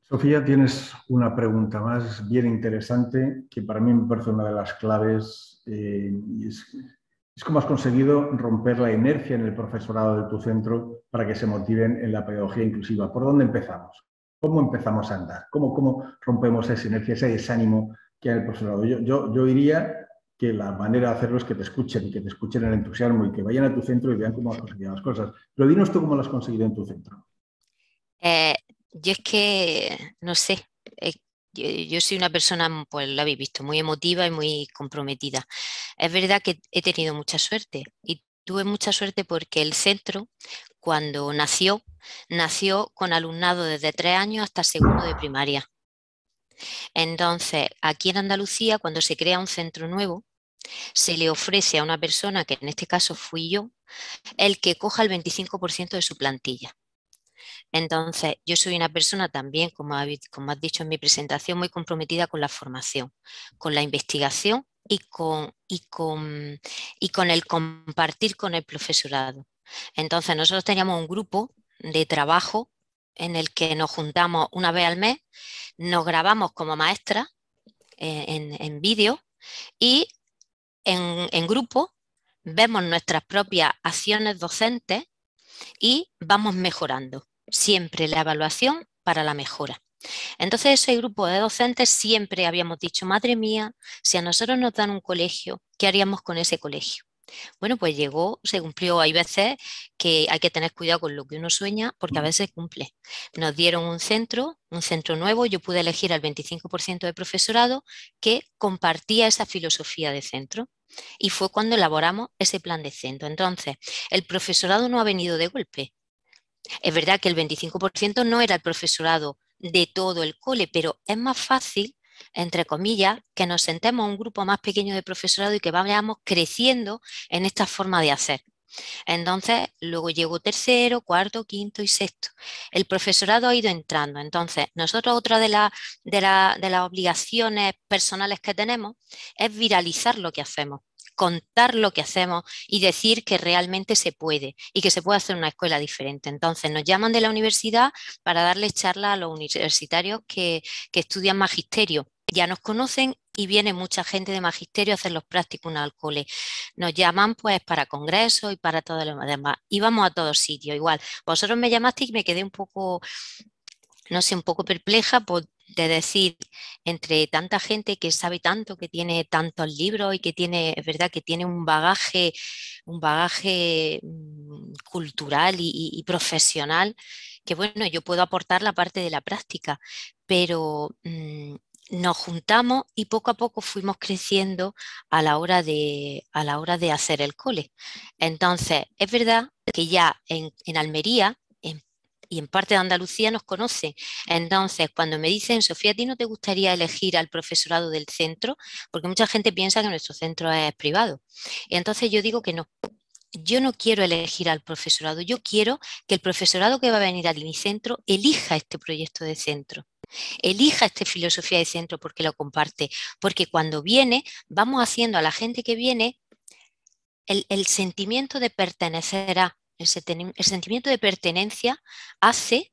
Sofía, tienes una pregunta más bien interesante que para mí me parece una de las claves y es cómo has conseguido romper la inercia en el profesorado de tu centro para que se motiven en la pedagogía inclusiva. ¿Por dónde empezamos? ¿Cómo empezamos a andar? ¿Cómo rompemos esa inercia, ese desánimo que hay en el profesorado? Yo diría que la manera de hacerlo es que te escuchen el entusiasmo y que vayan a tu centro y vean cómo has conseguido las cosas. Pero dinos tú cómo lo has conseguido en tu centro. Yo es que, no sé, yo soy una persona, pues lo habéis visto, muy emotiva y muy comprometida. Es verdad que he tenido mucha suerte y tuve mucha suerte porque el centro, cuando nació con alumnado desde 3 años hasta segundo de primaria. Entonces, aquí en Andalucía, cuando se crea un centro nuevo, se le ofrece a una persona, que en este caso fui yo, el que coja el 25% de su plantilla. Entonces, yo soy una persona también, como has dicho en mi presentación, muy comprometida con la formación, con la investigación y con el compartir con el profesorado. Entonces, nosotros teníamos un grupo de trabajo en el que nos juntamos una vez al mes, nos grabamos como maestras en vídeo y en grupo vemos nuestras propias acciones docentes y vamos mejorando. Siempre la evaluación para la mejora. Entonces, ese grupo de docentes siempre habíamos dicho, madre mía, si a nosotros nos dan un colegio, ¿qué haríamos con ese colegio? Bueno, pues se cumplió. Hay veces que hay que tener cuidado con lo que uno sueña porque a veces cumple. Nos dieron un centro nuevo, yo pude elegir al 25% de profesorado que compartía esa filosofía de centro y fue cuando elaboramos ese plan de centro. Entonces, el profesorado no ha venido de golpe. Es verdad que el 25% no era el profesorado de todo el cole, pero es más fácil, entre comillas, que nos sentemos un grupo más pequeño de profesorado y que vayamos creciendo en esta forma de hacer. Entonces, luego llegó tercero, cuarto, quinto y sexto. El profesorado ha ido entrando. Entonces, nosotros otra de las obligaciones personales que tenemos es viralizar lo que hacemos, contar lo que hacemos y decir que realmente se puede y que se puede hacer una escuela diferente. Entonces, nos llaman de la universidad para darles charlas a los universitarios que estudian magisterio. Ya nos conocen y viene mucha gente de magisterio a hacer los prácticos al cole. Nos llaman pues para congresos y para todo lo demás. Íbamos a todos sitios igual. Vosotros me llamasteis y me quedé un poco, no sé, un poco perpleja de decir, entre tanta gente que sabe tanto, que tiene tantos libros y que tiene, es verdad que tiene un bagaje cultural y profesional, que bueno, yo puedo aportar la parte de la práctica, pero nos juntamos y poco a poco fuimos creciendo a la hora de hacer el cole. Entonces, es verdad que ya en Almería y en parte de Andalucía nos conocen. Entonces, cuando me dicen, Sofía, ¿a ti no te gustaría elegir al profesorado del centro? Porque mucha gente piensa que nuestro centro es privado. Y entonces yo digo que no. Yo no quiero elegir al profesorado, yo quiero que el profesorado que va a venir a mi centro elija este proyecto de centro. Elija esta filosofía de centro porque lo comparte, porque cuando viene vamos haciendo a la gente que viene el sentimiento de pertenecer a, el sentimiento de pertenencia hace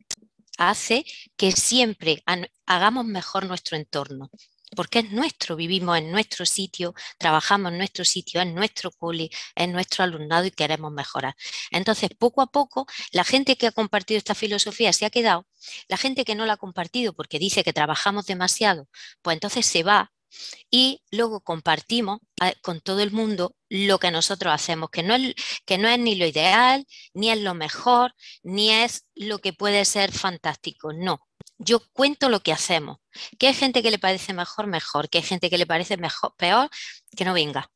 hace que siempre hagamos mejor nuestro entorno. Porque es nuestro, vivimos en nuestro sitio, trabajamos en nuestro sitio, en nuestro cole, en nuestro alumnado y queremos mejorar. Entonces, poco a poco, la gente que ha compartido esta filosofía se ha quedado, la gente que no la ha compartido porque dice que trabajamos demasiado, pues entonces se va y luego compartimos con todo el mundo lo que nosotros hacemos, que no es ni lo ideal, ni es lo mejor, ni es lo que puede ser fantástico, no. Yo cuento lo que hacemos. Que hay gente que le parece mejor, mejor. Que hay gente que le parece mejor, peor, que no venga.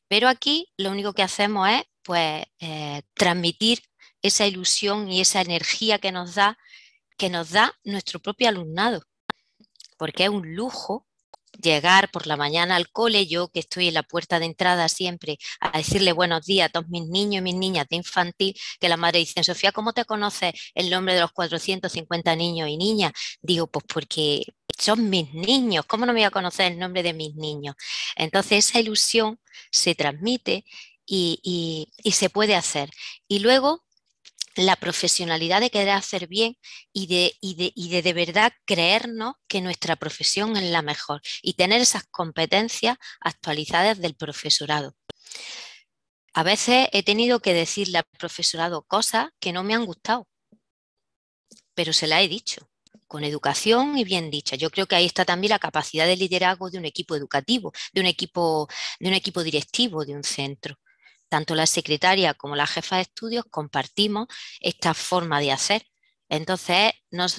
Pero aquí lo único que hacemos es pues, transmitir esa ilusión y esa energía que nos da nuestro propio alumnado. Porque es un lujo llegar por la mañana al cole, yo que estoy en la puerta de entrada siempre, a decirle buenos días a todos mis niños y mis niñas de infantil, que la madre dice, Sofía, ¿cómo te conoces el nombre de los 450 niños y niñas? Digo, pues porque son mis niños, ¿cómo no me voy a conocer el nombre de mis niños? Entonces esa ilusión se transmite y se puede hacer. Y luego la profesionalidad de querer hacer bien y de verdad creernos que nuestra profesión es la mejor y tener esas competencias actualizadas del profesorado. A veces he tenido que decirle al profesorado cosas que no me han gustado, pero se las he dicho, con educación y bien dicha. Yo creo que ahí está también la capacidad de liderazgo de un equipo educativo, de un equipo directivo de un centro. Tanto la secretaria como la jefa de estudios compartimos esta forma de hacer. Entonces,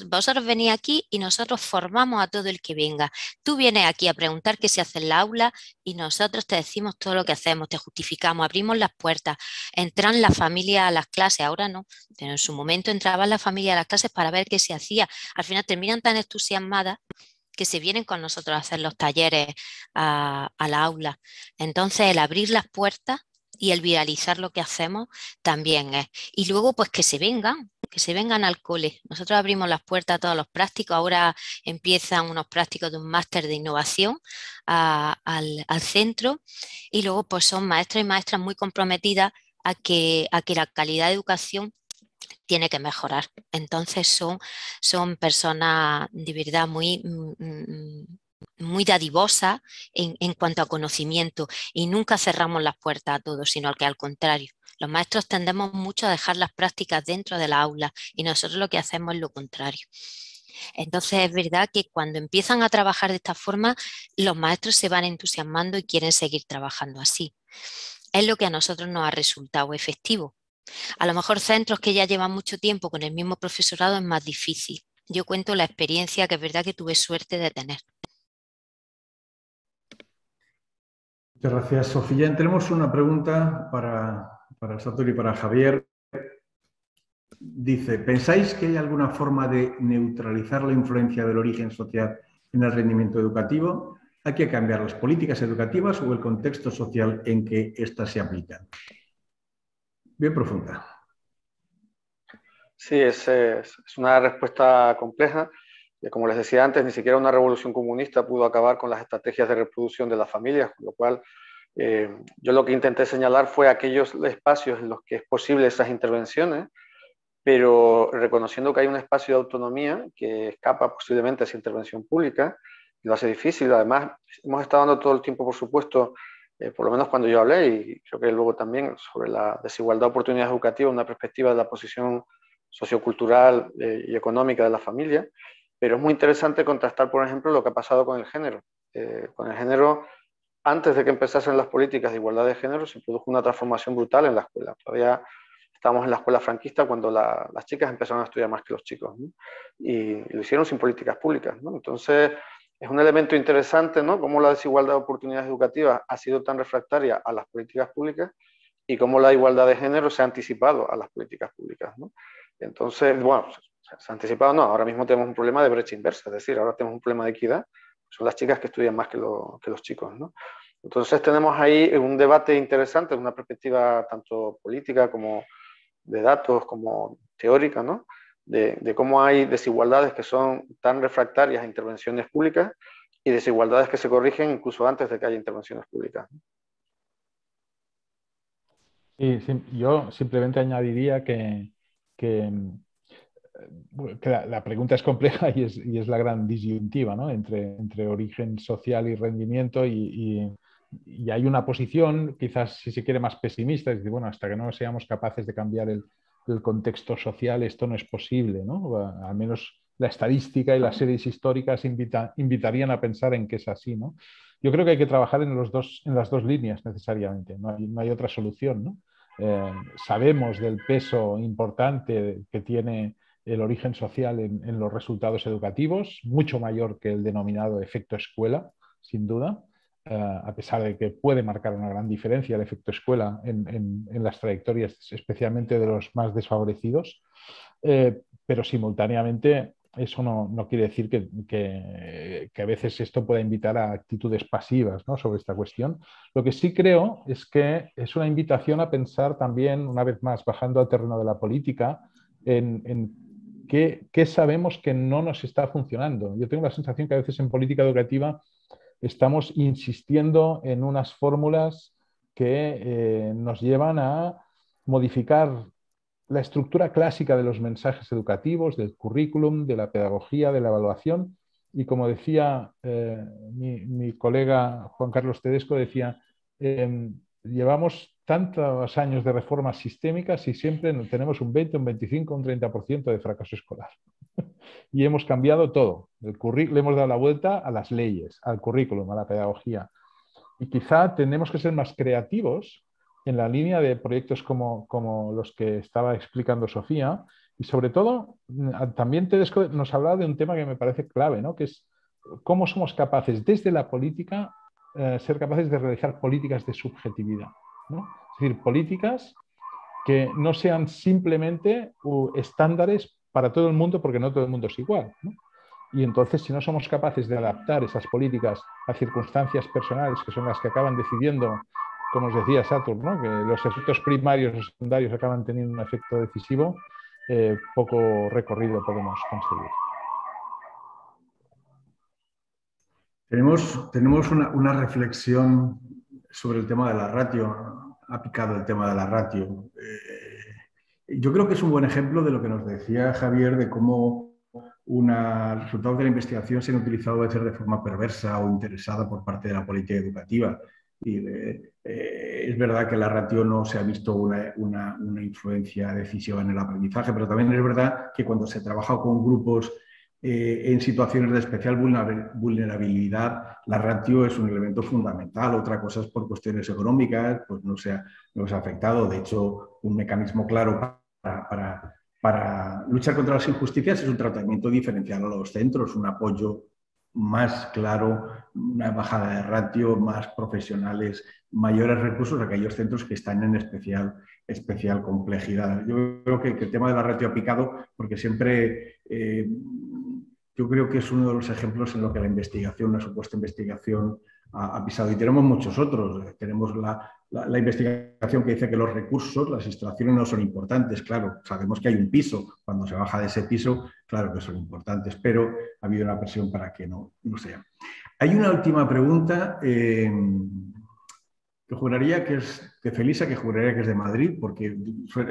vosotros venís aquí y nosotros formamos a todo el que venga. Tú vienes aquí a preguntar qué se hace en la aula y nosotros te decimos todo lo que hacemos, te justificamos, abrimos las puertas, entran las familias a las clases, ahora no, pero en su momento entraban las familias a las clases para ver qué se hacía. Al final terminan tan entusiasmadas que se vienen con nosotros a hacer los talleres a la aula. Entonces, el abrir las puertas y el viralizar lo que hacemos también es. Y luego, pues que se vengan al cole. Nosotros abrimos las puertas a todos los prácticos. Ahora empiezan unos prácticos de un máster de innovación al centro y luego pues son maestros y maestras muy comprometidas a que la calidad de educación tiene que mejorar. Entonces son personas de verdad muy dadivosas en cuanto a conocimiento y nunca cerramos las puertas a todos, sino que al contrario. Los maestros tendemos mucho a dejar las prácticas dentro de la aula y nosotros lo que hacemos es lo contrario. Entonces es verdad que cuando empiezan a trabajar de esta forma, los maestros se van entusiasmando y quieren seguir trabajando así. Es lo que a nosotros nos ha resultado efectivo. A lo mejor centros que ya llevan mucho tiempo con el mismo profesorado es más difícil. Yo cuento la experiencia que es verdad que tuve suerte de tener. Muchas gracias, Sofía. Tenemos una pregunta para Satoru y para Javier. Dice, ¿pensáis que hay alguna forma de neutralizar la influencia del origen social en el rendimiento educativo? ¿Hay que cambiar las políticas educativas o el contexto social en que éstas se aplican? Bien profunda. Sí, es una respuesta compleja. Como les decía antes, ni siquiera una revolución comunista pudo acabar con las estrategias de reproducción de las familias, con lo cual yo lo que intenté señalar fue aquellos espacios en los que es posible esas intervenciones, pero reconociendo que hay un espacio de autonomía que escapa posiblemente a esa intervención pública y lo hace difícil. Además, hemos estado dando todo el tiempo, por supuesto, por lo menos cuando yo hablé, y creo que luego también, sobre la desigualdad de oportunidades educativas, una perspectiva de la posición sociocultural y económica de la familia, pero es muy interesante contrastar, por ejemplo, lo que ha pasado con el género. Con el género, antes de que empezasen las políticas de igualdad de género, se produjo una transformación brutal en la escuela. Todavía estábamos en la escuela franquista cuando las chicas empezaron a estudiar más que los chicos, ¿no? Y lo hicieron sin políticas públicas, ¿no? Entonces, es un elemento interesante, ¿no? Cómo la desigualdad de oportunidades educativas ha sido tan refractaria a las políticas públicas y cómo la igualdad de género se ha anticipado a las políticas públicas, ¿no? Entonces, bueno, se ha anticipado, no, ahora mismo tenemos un problema de brecha inversa, es decir, ahora tenemos un problema de equidad, son las chicas que estudian más que los chicos, ¿no? Entonces tenemos ahí un debate interesante, una perspectiva tanto política como de datos, como teórica, ¿no? De cómo hay desigualdades que son tan refractarias a intervenciones públicas y desigualdades que se corrigen incluso antes de que haya intervenciones públicas. Sí, yo simplemente añadiría que que la pregunta es compleja y es la gran disyuntiva, ¿no? Entre origen social y rendimiento y hay una posición, quizás si se quiere más pesimista, es decir, bueno, hasta que no seamos capaces de cambiar el contexto social, esto no es posible, ¿no? Al menos la estadística y las series históricas invitarían a pensar en que es así, ¿no? Yo creo que hay que trabajar en las dos líneas necesariamente, no hay otra solución, ¿no? Sabemos del peso importante que tiene el origen social en los resultados educativos, mucho mayor que el denominado efecto escuela, sin duda, a pesar de que puede marcar una gran diferencia el efecto escuela en las trayectorias, especialmente de los más desfavorecidos, pero simultáneamente eso no quiere decir que a veces esto pueda invitar a actitudes pasivas, ¿no?, sobre esta cuestión. Lo que sí creo es que es una invitación a pensar también, una vez más, bajando al terreno de la política, en qué sabemos que no nos está funcionando. Yo tengo la sensación que a veces en política educativa estamos insistiendo en unas fórmulas que nos llevan a modificar la estructura clásica de los mensajes educativos, del currículum, de la pedagogía, de la evaluación. Y como decía mi colega Juan Carlos Tedesco, decía, llevamos tantos años de reformas sistémicas y siempre tenemos un 20, un 25, un 30% de fracaso escolar. Y hemos cambiado todo. Le hemos dado la vuelta a las leyes, al currículum, a la pedagogía. Y quizá tenemos que ser más creativos en la línea de proyectos como los que estaba explicando Sofía. Y sobre todo, también Tedesco nos hablaba de un tema que me parece clave, ¿no?, que es cómo somos capaces desde la política ser capaces de realizar políticas de subjetividad, ¿no? Es decir, políticas que no sean simplemente estándares para todo el mundo, porque no todo el mundo es igual, ¿no? Y entonces, si no somos capaces de adaptar esas políticas a circunstancias personales, que son las que acaban decidiendo, como os decía Saturn, ¿no?, que los efectos primarios o secundarios acaban teniendo un efecto decisivo, poco recorrido podemos conseguir. Tenemos una reflexión sobre el tema de la ratio. Ha picado el tema de la ratio. Yo creo que es un buen ejemplo de lo que nos decía Javier, de cómo resultados de la investigación se han utilizado a veces de forma perversa o interesada por parte de la política educativa. Y es verdad que la ratio no se ha visto una influencia decisiva en el aprendizaje, pero también es verdad que cuando se trabaja con grupos en situaciones de especial vulnerabilidad, la ratio es un elemento fundamental. Otra cosa es por cuestiones económicas, pues no se ha afectado. De hecho, un mecanismo claro para luchar contra las injusticias es un tratamiento diferencial a los centros, un apoyo más claro, una bajada de ratio, más profesionales, mayores recursos a aquellos centros que están en especial complejidad. Yo creo que el tema de la ratio ha picado porque siempre yo creo que es uno de los ejemplos en lo que la investigación, la supuesta investigación, ha pisado. Y tenemos muchos otros. Tenemos la investigación que dice que los recursos, las instalaciones no son importantes. Claro, sabemos que hay un piso. Cuando se baja de ese piso, claro que son importantes, pero ha habido una presión para que no sea. Hay una última pregunta que juraría que es de Felisa, que juraría que es de Madrid, porque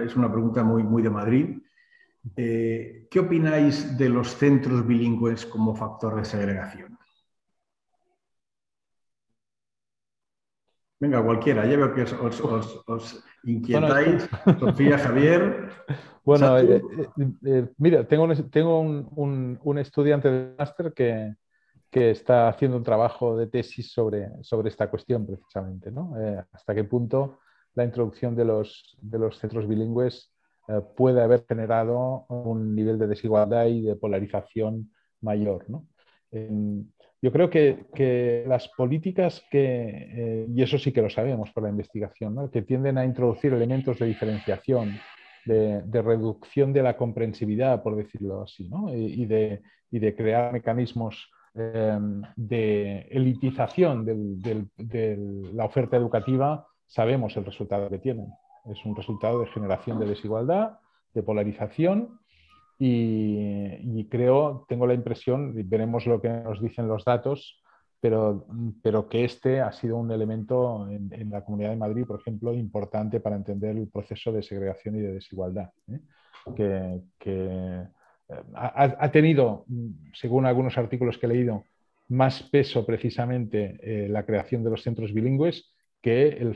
es una pregunta muy de Madrid. ¿Qué opináis de los centros bilingües como factor de segregación? Venga, cualquiera, ya veo que os inquietáis. Bueno, Sofía, Javier. Bueno, mira, tengo un estudiante de máster que está haciendo un trabajo de tesis sobre esta cuestión precisamente, ¿no? Hasta qué punto la introducción de los centros bilingües puede haber generado un nivel de desigualdad y de polarización mayor, ¿no? Yo creo que las políticas y eso sí que lo sabemos por la investigación, ¿no?, que tienden a introducir elementos de diferenciación, de reducción de la comprensibilidad, por decirlo así, ¿no?, y de crear mecanismos de elitización de la oferta educativa, sabemos el resultado que tienen. Es un resultado de generación de desigualdad, de polarización y tengo la impresión, veremos lo que nos dicen los datos, pero que este ha sido un elemento en la Comunidad de Madrid, por ejemplo, importante para entender el proceso de segregación y de desigualdad, que ha tenido, según algunos artículos que he leído, más peso precisamente la creación de los centros bilingües que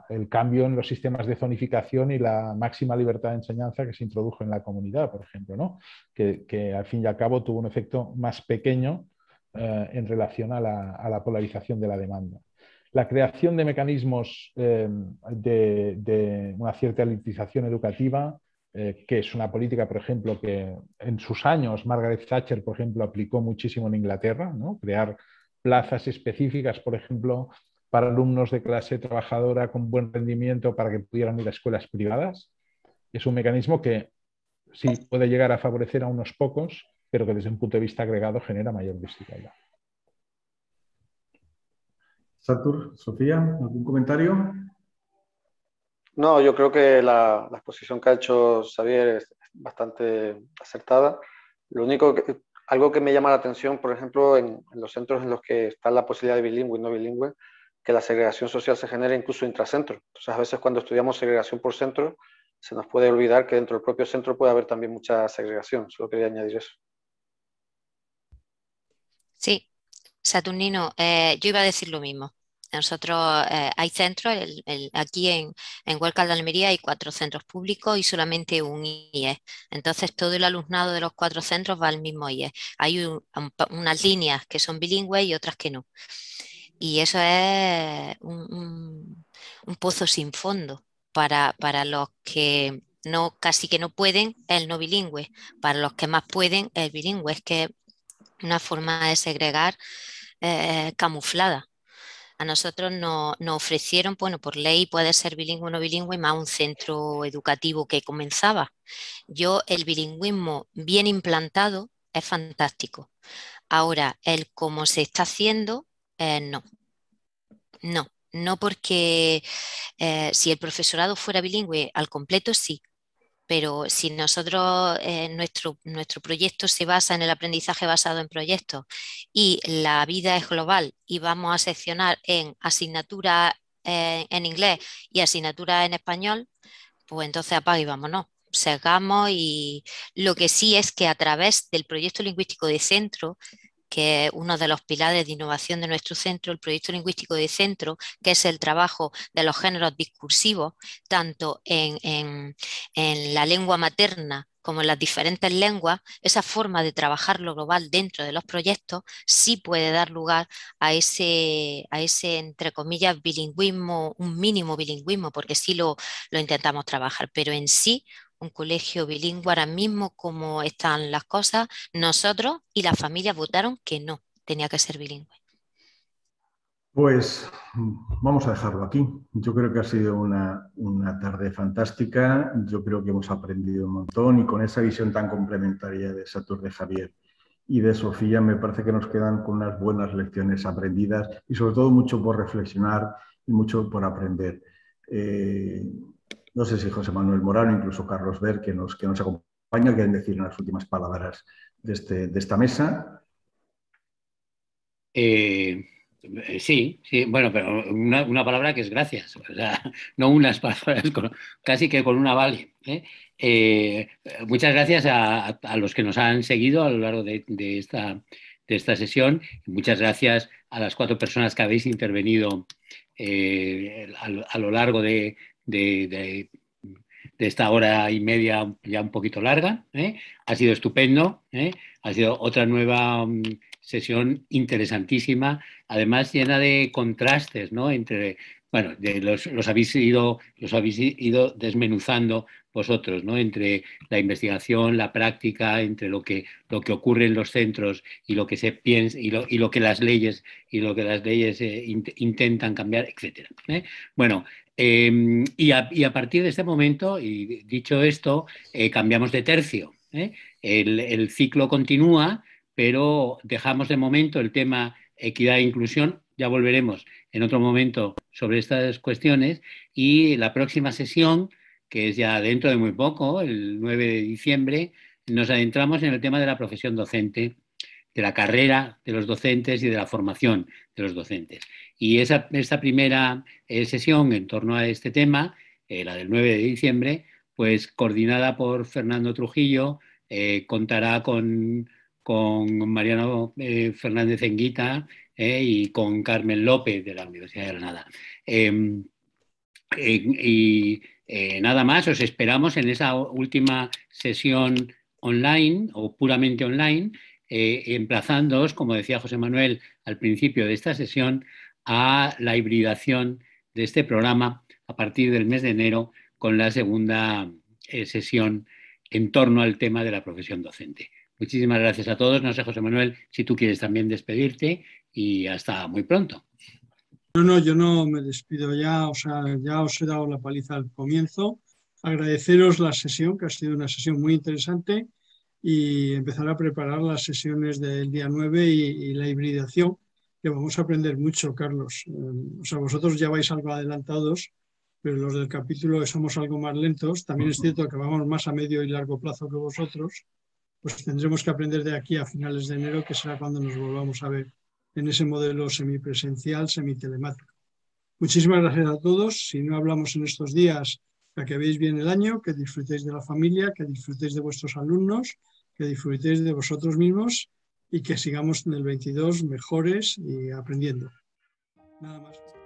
el cambio en los sistemas de zonificación y la máxima libertad de enseñanza que se introdujo en la comunidad, por ejemplo, ¿no? Que al fin y al cabo tuvo un efecto más pequeño en relación a la polarización de la demanda. La creación de mecanismos de una cierta elitización educativa, que es una política, por ejemplo, que en sus años Margaret Thatcher, por ejemplo, aplicó muchísimo en Inglaterra, ¿no? Crear plazas específicas, por ejemplo, para alumnos de clase trabajadora con buen rendimiento para que pudieran ir a escuelas privadas. Es un mecanismo que sí puede llegar a favorecer a unos pocos, pero que desde un punto de vista agregado genera mayor desigualdad. Satur, Sofía, ¿algún comentario? No, yo creo que la exposición que ha hecho Xavier es bastante acertada. Lo único algo que me llama la atención, por ejemplo, en los centros en los que está la posibilidad de bilingüe y no bilingüe, que la segregación social se genera incluso intracentro. Entonces, a veces cuando estudiamos segregación por centro, se nos puede olvidar que dentro del propio centro puede haber también mucha segregación. Solo quería añadir eso. Sí, Saturnino, yo iba a decir lo mismo. Nosotros hay centros, aquí en Huercal de Almería hay 4 centros públicos y solamente un IE. Entonces todo el alumnado de los 4 centros va al mismo IE. Hay unas líneas que son bilingües y otras que no. Y eso es un pozo sin fondo para los que casi que no pueden, el no bilingüe. Para los que más pueden, el bilingüe. Es que una forma de segregar camuflada. A nosotros nos ofrecieron, bueno, por ley puede ser bilingüe o no bilingüe, más un centro educativo que comenzaba. El bilingüismo bien implantado es fantástico. Ahora, el cómo se está haciendo, no porque si el profesorado fuera bilingüe al completo, sí. Pero si nosotros, nuestro proyecto se basa en el aprendizaje basado en proyectos y la vida es global y vamos a seccionar en asignatura en inglés y asignatura en español, pues entonces apaga y vámonos. Sesgamos, y lo que sí es que a través del proyecto lingüístico de centro, que es uno de los pilares de innovación de nuestro centro, el proyecto lingüístico de centro, que es el trabajo de los géneros discursivos, tanto en la lengua materna como en las diferentes lenguas, esa forma de trabajar lo global dentro de los proyectos sí puede dar lugar a ese entre comillas, bilingüismo, un mínimo bilingüismo, porque sí lo intentamos trabajar, pero en sí un colegio bilingüe ahora mismo, como están las cosas, nosotros y las familias votaron que no, tenía que ser bilingüe. Pues vamos a dejarlo aquí. Yo creo que ha sido una tarde fantástica. Yo creo que hemos aprendido un montón y con esa visión tan complementaria de Satur, de Javier y de Sofía, me parece que nos quedan con unas buenas lecciones aprendidas y sobre todo mucho por reflexionar y mucho por aprender. No sé si José Manuel Morano, incluso Carlos Ver, que nos acompaña, quieren decir unas últimas palabras de esta mesa. Sí, bueno, pero una palabra que es gracias, o sea, no unas palabras, casi que con una vale. Muchas gracias a los que nos han seguido a lo largo de esta sesión. Muchas gracias a las 4 personas que habéis intervenido a lo largo de esta hora y media ya un poquito larga. Ha sido estupendo. Ha sido otra nueva sesión interesantísima, además llena de contrastes, ¿no? Entre, bueno, los habéis ido desmenuzando vosotros, ¿no? Entre la investigación, la práctica, entre lo que ocurre en los centros y lo que se piensa y lo que las leyes intentan cambiar, etcétera. Bueno. Y a partir de este momento, y dicho esto, cambiamos de tercio. El ciclo continúa, pero dejamos de momento el tema equidad e inclusión. Ya volveremos en otro momento sobre estas cuestiones, y la próxima sesión, que es ya dentro de muy poco, el 9 de diciembre, nos adentramos en el tema de la profesión docente, de la carrera de los docentes y de la formación de los docentes. Y esta primera sesión en torno a este tema, la del 9 de diciembre, pues coordinada por Fernando Trujillo, contará con Mariano Fernández Enguita y con Carmen López de la Universidad de Granada. Nada más, os esperamos en esa última sesión online o puramente online, emplazándoos, como decía José Manuel al principio de esta sesión, a la hibridación de este programa a partir del mes de enero con la segunda sesión en torno al tema de la profesión docente. Muchísimas gracias a todos. No sé, José Manuel, si tú quieres también despedirte y hasta muy pronto. No, yo no me despido ya, o sea, ya os he dado la paliza al comienzo. Agradeceros la sesión, que ha sido una sesión muy interesante, y empezar a preparar las sesiones del día 9 y la hibridación, que vamos a aprender mucho, Carlos. O sea, vosotros ya vais algo adelantados, pero los del capítulo somos algo más lentos. También es cierto que vamos más a medio y largo plazo que vosotros, pues tendremos que aprender de aquí a finales de enero, que será cuando nos volvamos a ver en ese modelo semipresencial, semitelemático. Muchísimas gracias a todos. Si no hablamos en estos días, que acabéis bien el año, que disfrutéis de la familia, que disfrutéis de vuestros alumnos, que disfrutéis de vosotros mismos y que sigamos en el 22 mejores y aprendiendo. Nada más.